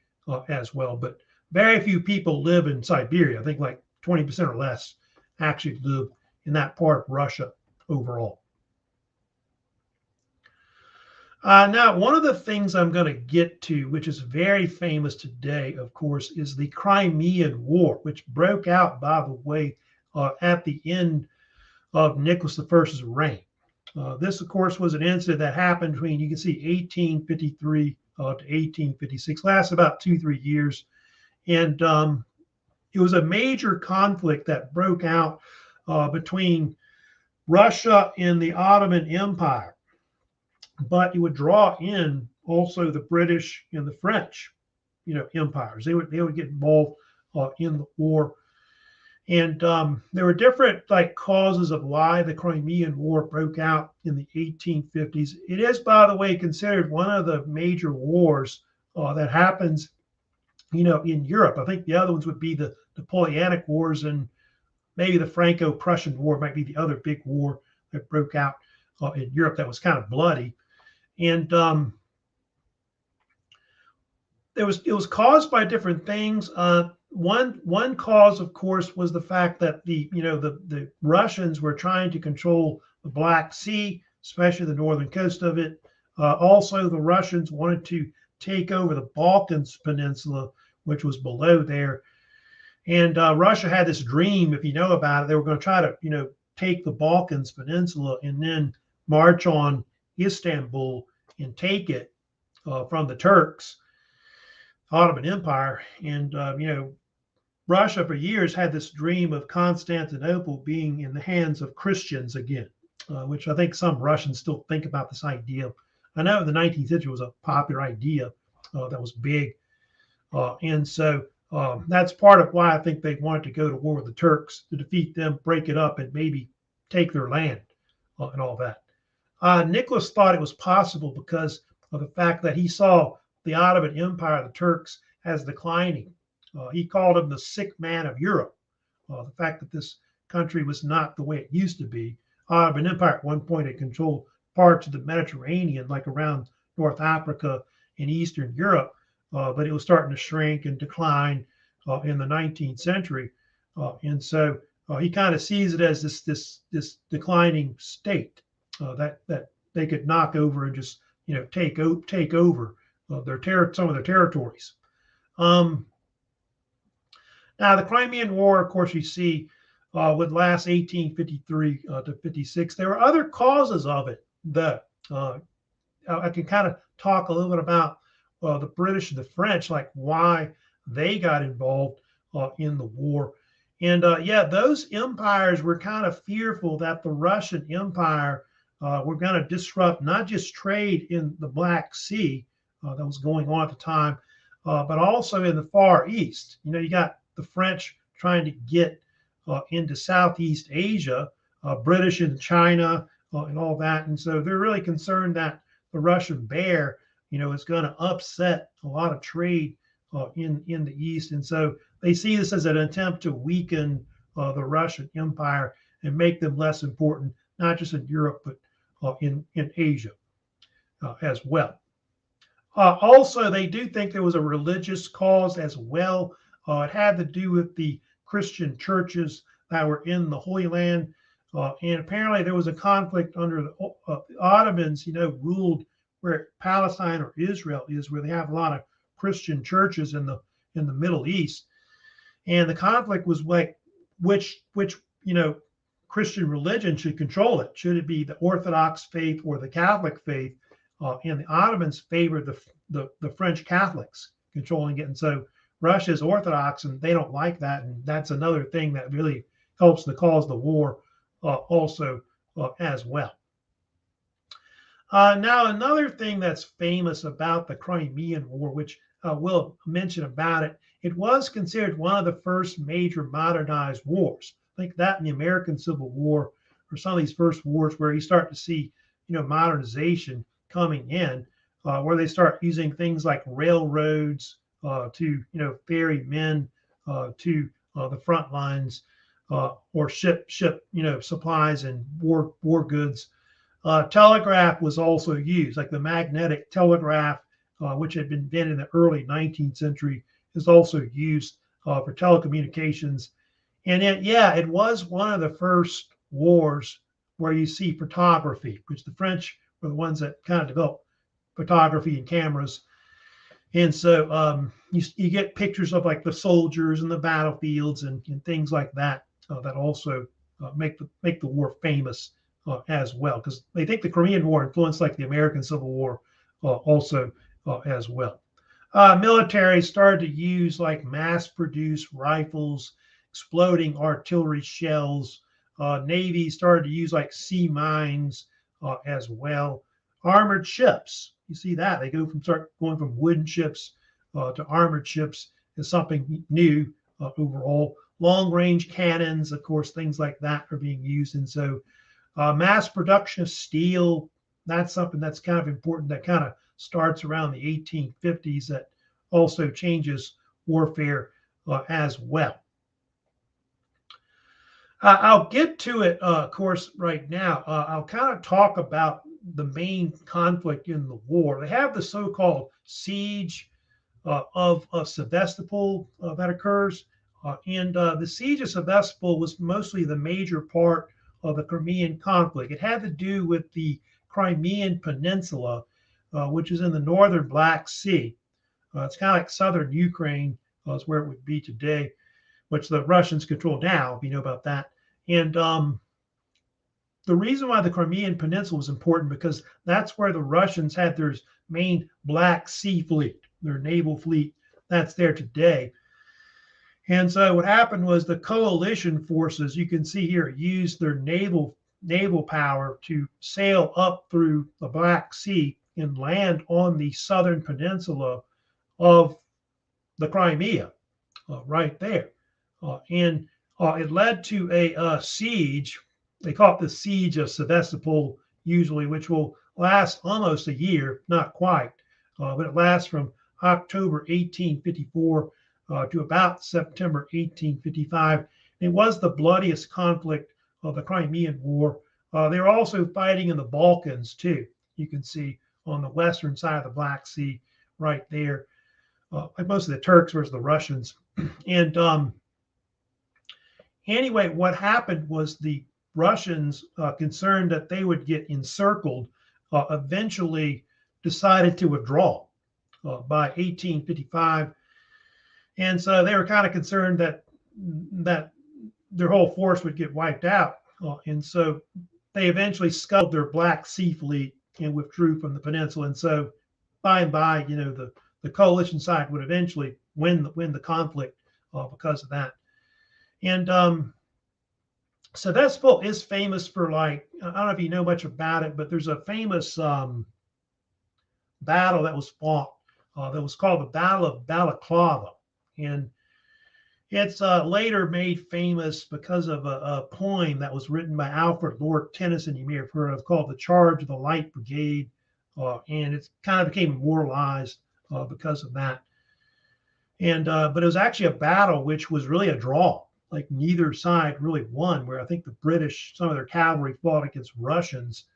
as well. But very few people live in Siberia. I think like 20% or less actually live in that part of Russia overall. Now, one of the things I'm going to get to, which is very famous today, of course, is the Crimean War, which broke out, by the way, at the end of Nicholas I's reign. This, of course, was an incident that happened between, you can see, 1853 to 1856, lasted about 2-3 years. And it was a major conflict that broke out between Russia and the Ottoman Empire. But it would draw in also the British and the French, empires. They would get involved in the war, and there were different causes of why the Crimean War broke out in the 1850s. It is, by the way, considered one of the major wars that happens, in Europe. I think the other ones would be the Napoleonic Wars, and maybe the Franco-Prussian War might be the other big war that broke out in Europe that was kind of bloody. And it was caused by different things. One cause, of course, was the fact that the Russians were trying to control the Black Sea, especially the northern coast of it. Also, the Russians wanted to take over the Balkans Peninsula, which was below there. And Russia had this dream, if you know about it, they were going to try to take the Balkans Peninsula and then march on Istanbul and take it from the Turks, Ottoman Empire. And Russia for years had this dream of Constantinople being in the hands of Christians again, which I think some Russians still think about this idea. I know in the 19th century was a popular idea that was big. And so that's part of why I think they wanted to go to war with the Turks, to defeat them, break it up, and maybe take their land and all that. Nicholas thought it was possible because of the fact that he saw the Ottoman Empire, the Turks, as declining. He called him the sick man of Europe. The fact that this country was not the way it used to be. Ottoman Empire at one point had controlled parts of the Mediterranean, like around North Africa and Eastern Europe, but it was starting to shrink and decline in the 19th century. And so he kind of sees it as this declining state that they could knock over and just take over some of their territories. Now, the Crimean War, of course, you see would last 1853 to 56. There were other causes of it that I can kind of talk a little bit about the British and the French, like why they got involved in the war. And yeah, those empires were kind of fearful that the Russian Empire were going to disrupt not just trade in the Black Sea that was going on at the time, but also in the Far East. You got the French trying to get into Southeast Asia, British in China and all that. And so they're really concerned that the Russian bear, is going to upset a lot of trade in the East. And so they see this as an attempt to weaken the Russian Empire and make them less important, not just in Europe, but in Asia as well. Also, they do think there was a religious cause as well. It had to do with the Christian churches that were in the Holy Land. And apparently there was a conflict under the Ottomans, ruled where Palestine or Israel is, where they have a lot of Christian churches in the Middle East. And the conflict was like which Christian religion should control it. Should it be the Orthodox faith or the Catholic faith? And the Ottomans favored the French Catholics controlling it. And so Russia is Orthodox, and they don't like that. And that's another thing that really helps to cause the war also as well. Now, another thing that's famous about the Crimean War, which we'll mention about it, it was considered one of the first major modernized wars. I think that in the American Civil War, or some of these first wars where you start to see, modernization coming in, where they start using things like railroads to, ferry men to the front lines, or ship, supplies and war goods. Telegraph was also used, like the magnetic telegraph, which had been invented in the early 19th century, is also used for telecommunications. And it was one of the first wars where you see photography, which the French were the ones that kind of developed photography and cameras. And so you get pictures of like the soldiers and the battlefields and things like that that also make the war famous as well, because they think the Crimean War influenced like the American Civil War also as well. Military started to use like mass-produced rifles, exploding artillery shells. Navy started to use like sea mines as well. Armored ships, you see that they start going from wooden ships to armored ships is something new overall. Long-range cannons, of course, things like that are being used. And so mass production of steel, that's something that's kind of important, that kind of starts around the 1850s, that also changes warfare as well. I'll get to it, of course, right now. I'll kind of talk about the main conflict in the war. They have the so-called siege of Sevastopol that occurs. And the siege of Sevastopol was mostly the major part of the Crimean conflict. It had to do with the Crimean Peninsula, which is in the northern Black Sea. It's kind of like southern Ukraine is where it would be today, which the Russians control now, if you know about that. And the reason why the Crimean Peninsula was important, because that's where the Russians had their main Black Sea fleet, their naval fleet that's there today. And so what happened was the coalition forces, you can see here, used their naval power to sail up through the Black Sea and land on the southern peninsula of the Crimea, right there. And it led to a siege. They call it the Siege of Sevastopol, usually, which will last almost a year, not quite, but it lasts from October 1854 to about September 1855. It was the bloodiest conflict of the Crimean War. They were also fighting in the Balkans, too. You can see on the western side of the Black Sea right there. Like most of the Turks versus the Russians. And anyway, what happened was the Russians, concerned that they would get encircled, eventually decided to withdraw by 1855. And so they were kind of concerned that their whole force would get wiped out. And so they eventually scuttled their Black Sea fleet and withdrew from the peninsula. And so by and by, the coalition side would eventually win the conflict because of that. And Sevastopol is famous for, like, I don't know if you know much about it, but there's a famous battle that was fought that was called the Battle of Balaclava. And it's later made famous because of a poem that was written by Alfred Lord Tennyson, you may have heard of, called The Charge of the Light Brigade. And it kind of became immortalized because of that. And but it was actually a battle which was really a draw. Like neither side really won, where I think the British, some of their cavalry fought against Russians.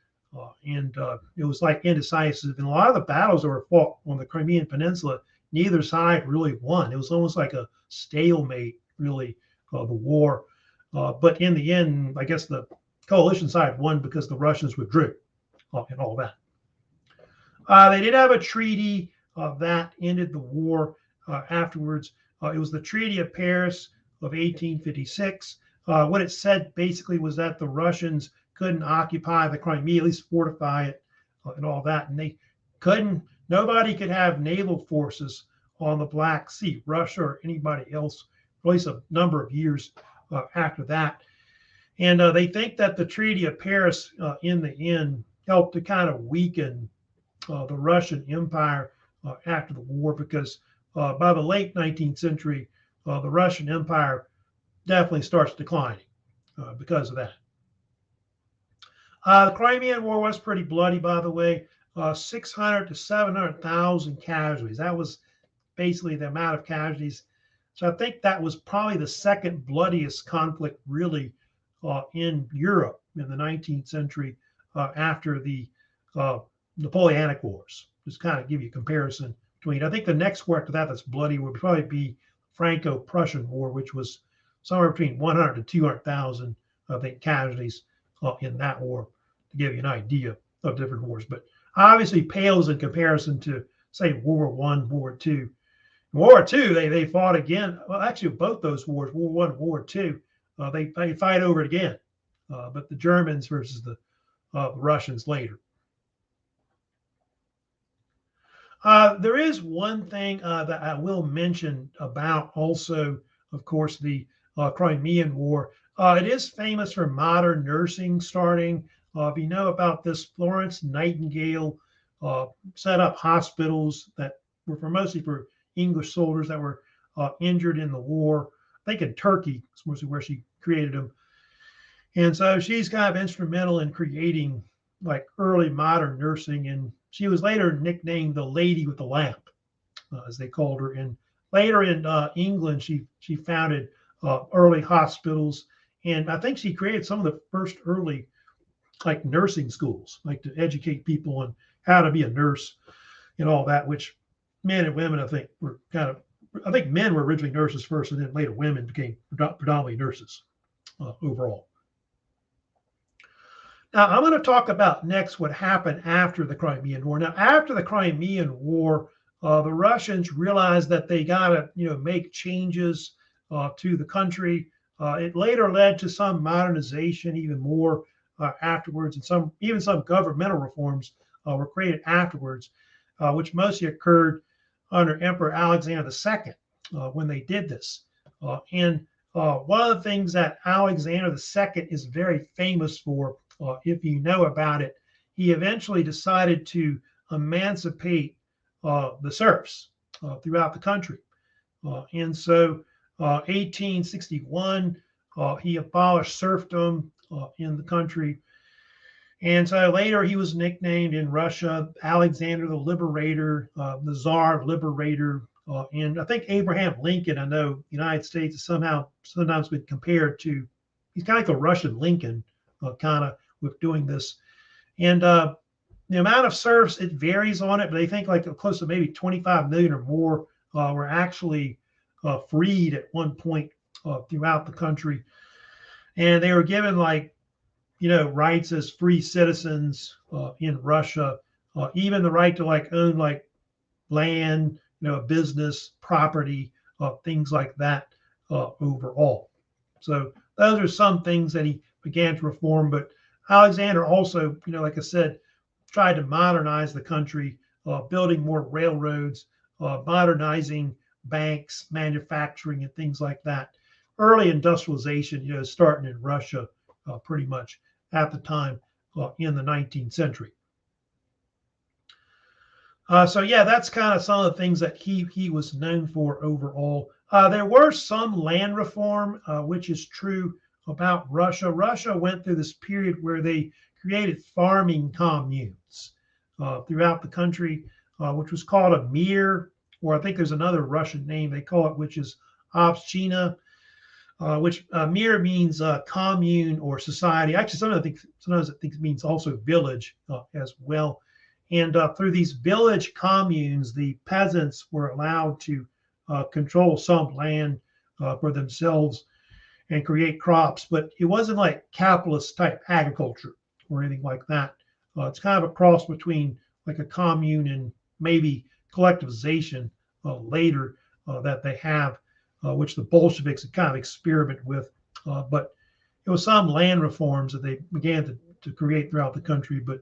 And it was like indecisive. And a lot of the battles that were fought on the Crimean Peninsula, neither side really won. It was almost like a stalemate, really, the war. But in the end, I guess the coalition side won because the Russians withdrew and all that. They did have a treaty that ended the war afterwards. It was the Treaty of Paris of 1856. What it said basically was that the Russians couldn't occupy the Crimea, at least fortify it and all that. And nobody could have naval forces on the Black Sea, Russia or anybody else, for at least a number of years after that. And they think that the Treaty of Paris in the end helped to kind of weaken the Russian Empire after the war, because by the late 19th century, the Russian Empire definitely starts declining because of that. The Crimean War was pretty bloody, by the way. 600 to 700,000 casualties. That was basically the amount of casualties. So I think that was probably the second bloodiest conflict, really, in Europe in the 19th century after the Napoleonic Wars. Just kind of give you a comparison between. I think the next war after that that's bloody would probably be Franco-Prussian War, which was somewhere between 100 to 200,000, I think, casualties in that war, to give you an idea of different wars. But obviously pales in comparison to, say, World War I, World War II. World War II, they fought again. Well, actually, both those wars, World War I and World War II, they fight over it again. But the Germans versus the Russians later. There is one thing that I will mention about also, of course, the Crimean War. It is famous for modern nursing starting. If you know about this, Florence Nightingale set up hospitals that were mostly for English soldiers that were injured in the war. I think in Turkey is mostly where she created them. And so she's kind of instrumental in creating like early modern nursing. And she was later nicknamed the Lady with the Lamp, as they called her. And later in England, she founded early hospitals. And I think she created some of the first early like nursing schools, like to educate people on how to be a nurse and all that, which men and women, I think, were kind of, I think men were originally nurses first, and then later women became predominantly nurses overall. Now, I'm going to talk about next what happened after the Crimean War. Now, after the Crimean War, the Russians realized that they got to, make changes to the country. It later led to some modernization, even more afterwards, and even some governmental reforms were created afterwards, which mostly occurred under Emperor Alexander II when they did this. And one of the things that Alexander II is very famous for, if you know about it, he eventually decided to emancipate the serfs throughout the country. And so 1861, he abolished serfdom in the country. And so later he was nicknamed in Russia Alexander the Liberator, the Tsar Liberator. And I think Abraham Lincoln, I know the United States is sometimes been compared to, he's kind of like a Russian Lincoln, kind of with doing this. And the amount of serfs, it varies on it, but they think like close to maybe 25 million or more were actually freed at one point throughout the country. And they were given like, rights as free citizens in Russia, even the right to like own like land, business, property, things like that overall. So those are some things that he began to reform. But Alexander also, like I said, tried to modernize the country, building more railroads, modernizing banks, manufacturing, and things like that. Early industrialization, starting in Russia pretty much at the time in the 19th century. So yeah, that's kind of some of the things that he was known for overall. There were some land reform, which is true about Russia. Russia went through this period where they created farming communes throughout the country, which was called a mir, or I think there's another Russian name they call it, which is Obshchina, which mir means commune or society. Actually, sometimes it means also village as well. And through these village communes, the peasants were allowed to control some land for themselves and create crops, but it wasn't like capitalist type agriculture or anything like that. It's kind of a cross between like a commune and maybe collectivization later that they have, which the Bolsheviks had kind of experiment with. But it was some land reforms that they began to create throughout the country. But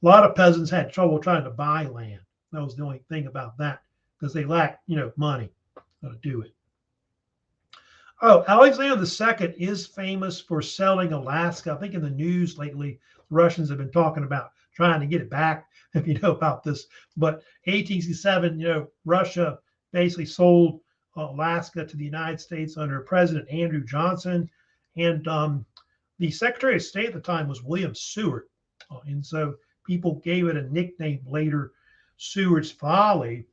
a lot of peasants had trouble trying to buy land. That was the only thing about that, because they lacked, money to do it. Oh, Alexander II is famous for selling Alaska. I think in the news lately, the Russians have been talking about trying to get it back, if you know about this. But 1867, Russia basically sold Alaska to the United States under President Andrew Johnson. And the Secretary of State at the time was William Seward. And so people gave it a nickname later, Seward's Folly,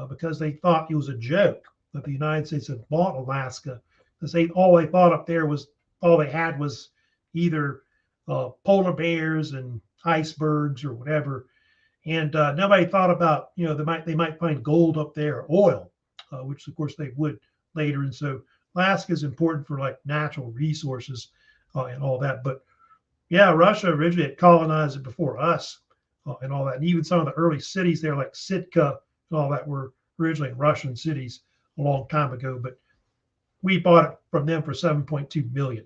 because they thought it was a joke that the United States had bought Alaska. Because all they thought up there was, all they had was either polar bears and icebergs or whatever. And nobody thought about, they might find gold up there, or oil, which of course they would later. And so Alaska is important for like natural resources and all that. But yeah, Russia originally had colonized it before us and all that. And even some of the early cities there, like Sitka and all that, were originally Russian cities a long time ago. But we bought it from them for $7.2 million.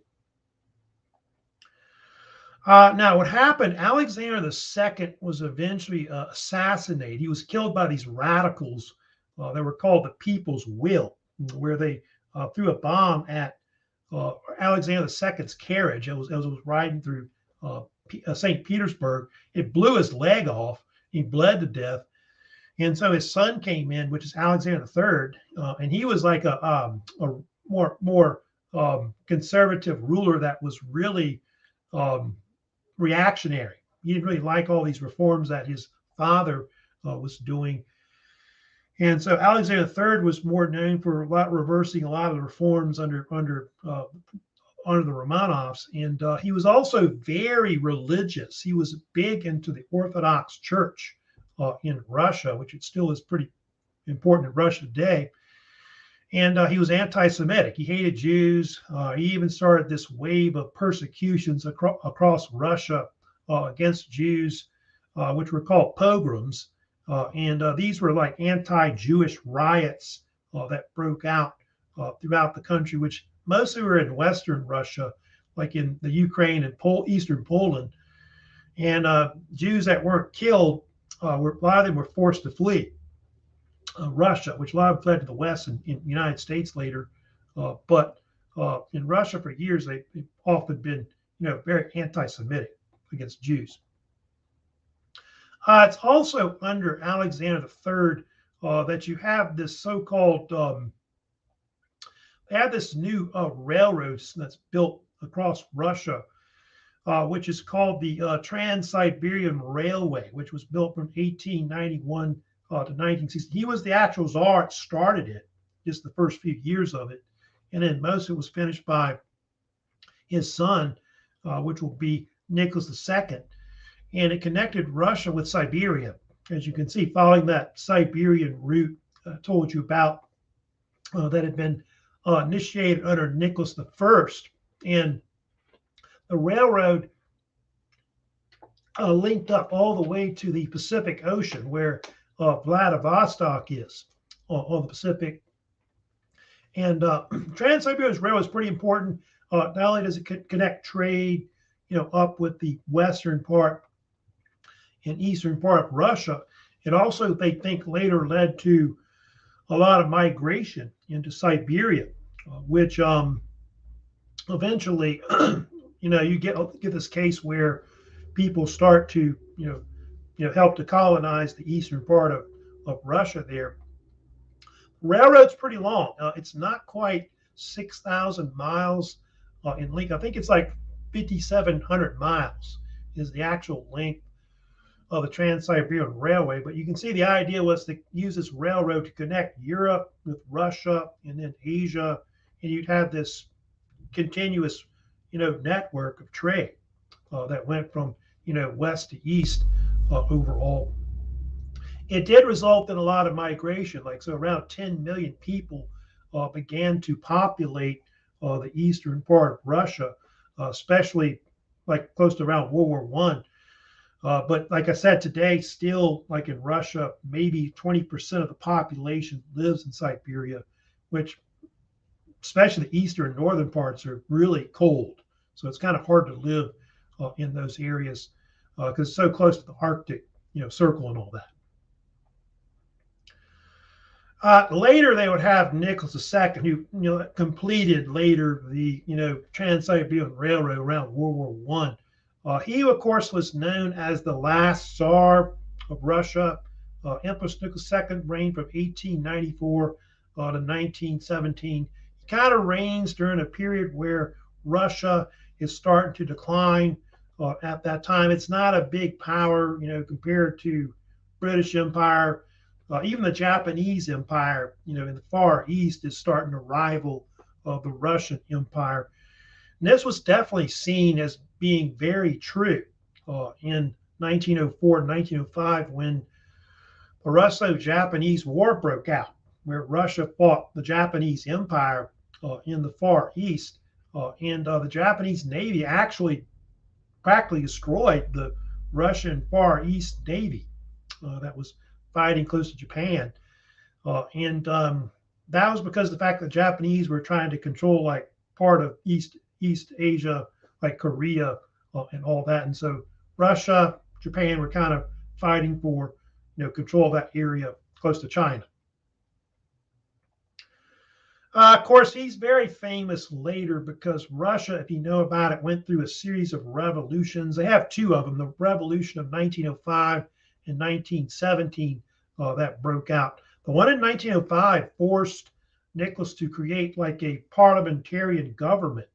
Now, what happened, Alexander II was eventually assassinated. He was killed by these radicals that were called the People's Will, where they threw a bomb at Alexander II's carriage as it was riding through St. Petersburg. It blew his leg off. He bled to death. And so his son came in, which is Alexander III, and he was like a more conservative ruler that was really reactionary. He didn't really like all these reforms that his father was doing. And so Alexander III was more known for reversing a lot of the reforms under the Romanovs. And he was also very religious. He was big into the Orthodox Church in Russia, which it still is pretty important in Russia today. And he was anti-Semitic. He hated Jews. He even started this wave of persecutions across Russia against Jews, which were called pogroms. And these were like anti-Jewish riots that broke out throughout the country, which mostly were in Western Russia, like in the Ukraine and Eastern Poland. And Jews that weren't killed, a lot of them were forced to flee Russia, which a lot of them fled to the West and in the United States later But in Russia for years, they've often been, very anti-Semitic against Jews. It's also under Alexander III that you have this so-called, they have this new railroads that's built across Russia, which is called the Trans-Siberian Railway, which was built from 1891 to 1960. He was the actual czar that started it, just the first few years of it. And then most of it was finished by his son, which will be Nicholas II. And it connected Russia with Siberia. As you can see, following that Siberian route I told you about that had been initiated under Nicholas I. And the railroad linked up all the way to the Pacific Ocean, where Vladivostok is on the Pacific. And Trans-Siberian Railway is pretty important. Not only does it connect trade, up with the western part and eastern part of Russia, it also, they think, later led to a lot of migration into Siberia, which eventually, you get this case where people start to, help to colonize the eastern part of Russia there. Railroad's pretty long. It's not quite 6,000 miles in length. I think it's like 5,700 miles is the actual length of the Trans-Siberian Railway. But you can see the idea was to use this railroad to connect Europe with Russia and then Asia, and you'd have this continuous, network of trade that went from, west to east overall. It did result in a lot of migration, so around 10 million people began to populate the eastern part of Russia, especially close to around World War I. But like I said, today, still in Russia, maybe 20% of the population lives in Siberia, which especially the eastern and northern parts are really cold. So it's kind of hard to live in those areas because it's so close to the Arctic, Circle and all that. Later, they would have Nicholas II, who completed later the Trans-Siberian Railroad around World War I. He, of course, was known as the last Tsar of Russia. Empress Nicholas II reigned from 1894 to 1917. He kind of reigns during a period where Russia is starting to decline. At that time, it's not a big power, compared to British Empire. Even the Japanese Empire, in the Far East, is starting to rival the Russian Empire. And this was definitely seen as being very true in 1904 and 1905 when the Russo-Japanese War broke out, where Russia fought the Japanese Empire in the Far East. And the Japanese Navy actually practically destroyed the Russian Far East Navy that was fighting close to Japan. And that was because of the fact that the Japanese were trying to control part of East Asia, like Korea and all that. And so Russia, Japan were kind of fighting for control of that area close to China. Of course, he's very famous later because Russia, if you know about it, went through a series of revolutions. They have two of them, the Revolution of 1905 in 1917 that broke out. The one in 1905 forced Nicholas to create a parliamentarian government,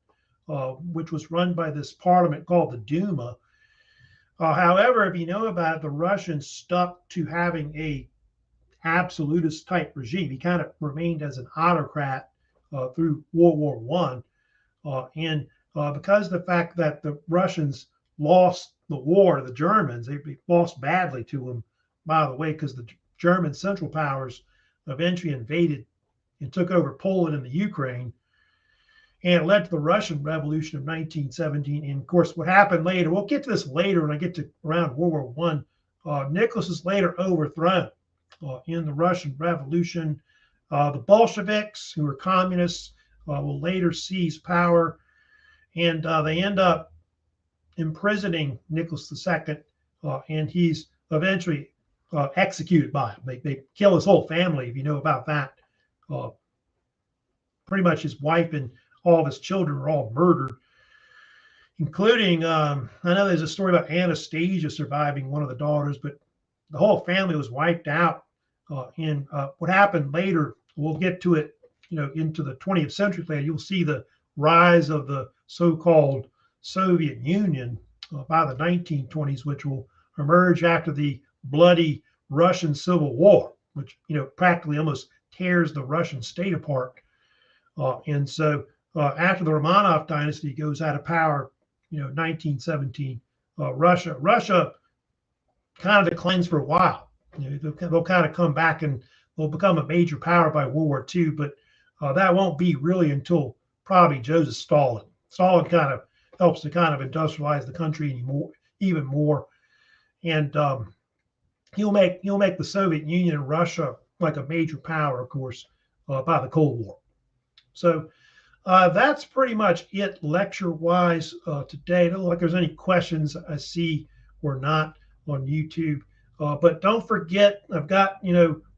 which was run by this parliament called the Duma. However, if you know about it, the Russians stuck to having a absolutist type regime. He kind of remained as an autocrat through World War I. And because of the fact that the Russians lost the war to the Germans, they lost badly to them, by the way, because the German Central Powers eventually invaded and took over Poland and the Ukraine. And it led to the Russian Revolution of 1917. And of course, what happened later, we'll get to this later when I get to around World War I. Nicholas is later overthrown in the Russian Revolution. The Bolsheviks, who were communists, will later seize power. And they end up imprisoning Nicholas II, and he's eventually executed by him. They kill his whole family, if you know about that. pretty much his wife and all of his children were all murdered, including, I know there's a story about Anastasia surviving, one of the daughters, but the whole family was wiped out. And what happened later, we'll get to it, into the 20th century later, you'll see the rise of the so-called Soviet Union by the 1920s, which will emerge after the bloody Russian Civil War, which, practically almost tears the Russian state apart. And so after the Romanov dynasty goes out of power, 1917, Russia kind of declines for a while. They'll kind of come back and they'll become a major power by World War II, but that won't be really until probably Joseph Stalin. Stalin kind of helps to kind of industrialize the country even more, and he'll make the Soviet Union and Russia like a major power, of course, by the Cold War. So that's pretty much it lecture-wise today. I don't know if there's any questions I see or not on YouTube. But don't forget, I've got,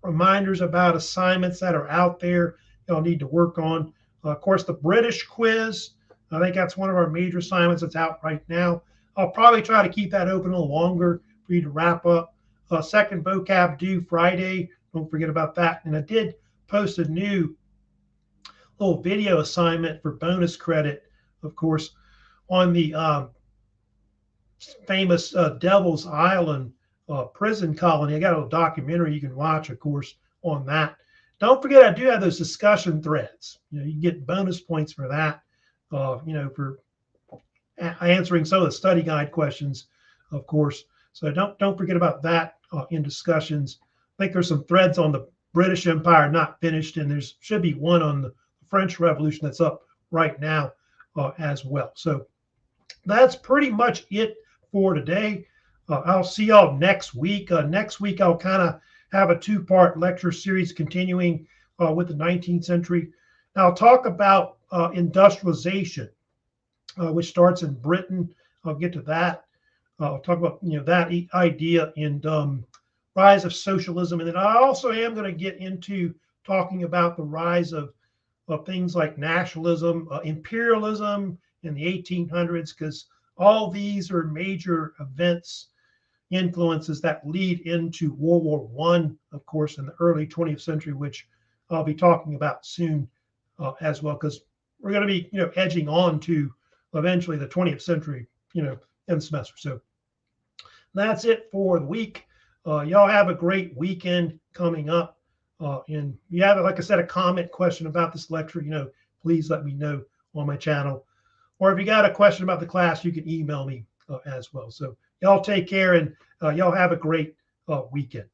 reminders about assignments that are out there y'all need to work on. Of course, the British quiz, I think that's one of our major assignments that's out right now. I'll probably try to keep that open a little longer for you to wrap up. Second vocab due Friday. Don't forget about that. And I did post a new little video assignment for bonus credit, of course, on the famous Devil's Island prison colony. I got a little documentary you can watch, of course, on that. Don't forget, I do have those discussion threads. You get bonus points for that, for answering some of the study guide questions, of course. So don't forget about that in discussions. I think there's some threads on the British Empire not finished, and there should be one on the French Revolution that's up right now as well. So that's pretty much it for today. I'll see y'all next week. Next week, I'll kind of have a two-part lecture series continuing with the 19th century. Now, I'll talk about industrialization, which starts in Britain. I'll get to that. I'll talk about that idea and rise of socialism, and then I also am going to get into talking about the rise of things like nationalism, imperialism in the 1800s, because all these are major events, influences that lead into World War I, of course, in the early 20th century, which I'll be talking about soon as well, because we're going to be, edging on to eventually the 20th century, in the semester. So that's it for the week. Y'all have a great weekend coming up. And if you have, like I said, a comment, question about this lecture, please let me know on my channel. Or if you got a question about the class, you can email me as well. So y'all take care, and y'all have a great weekend.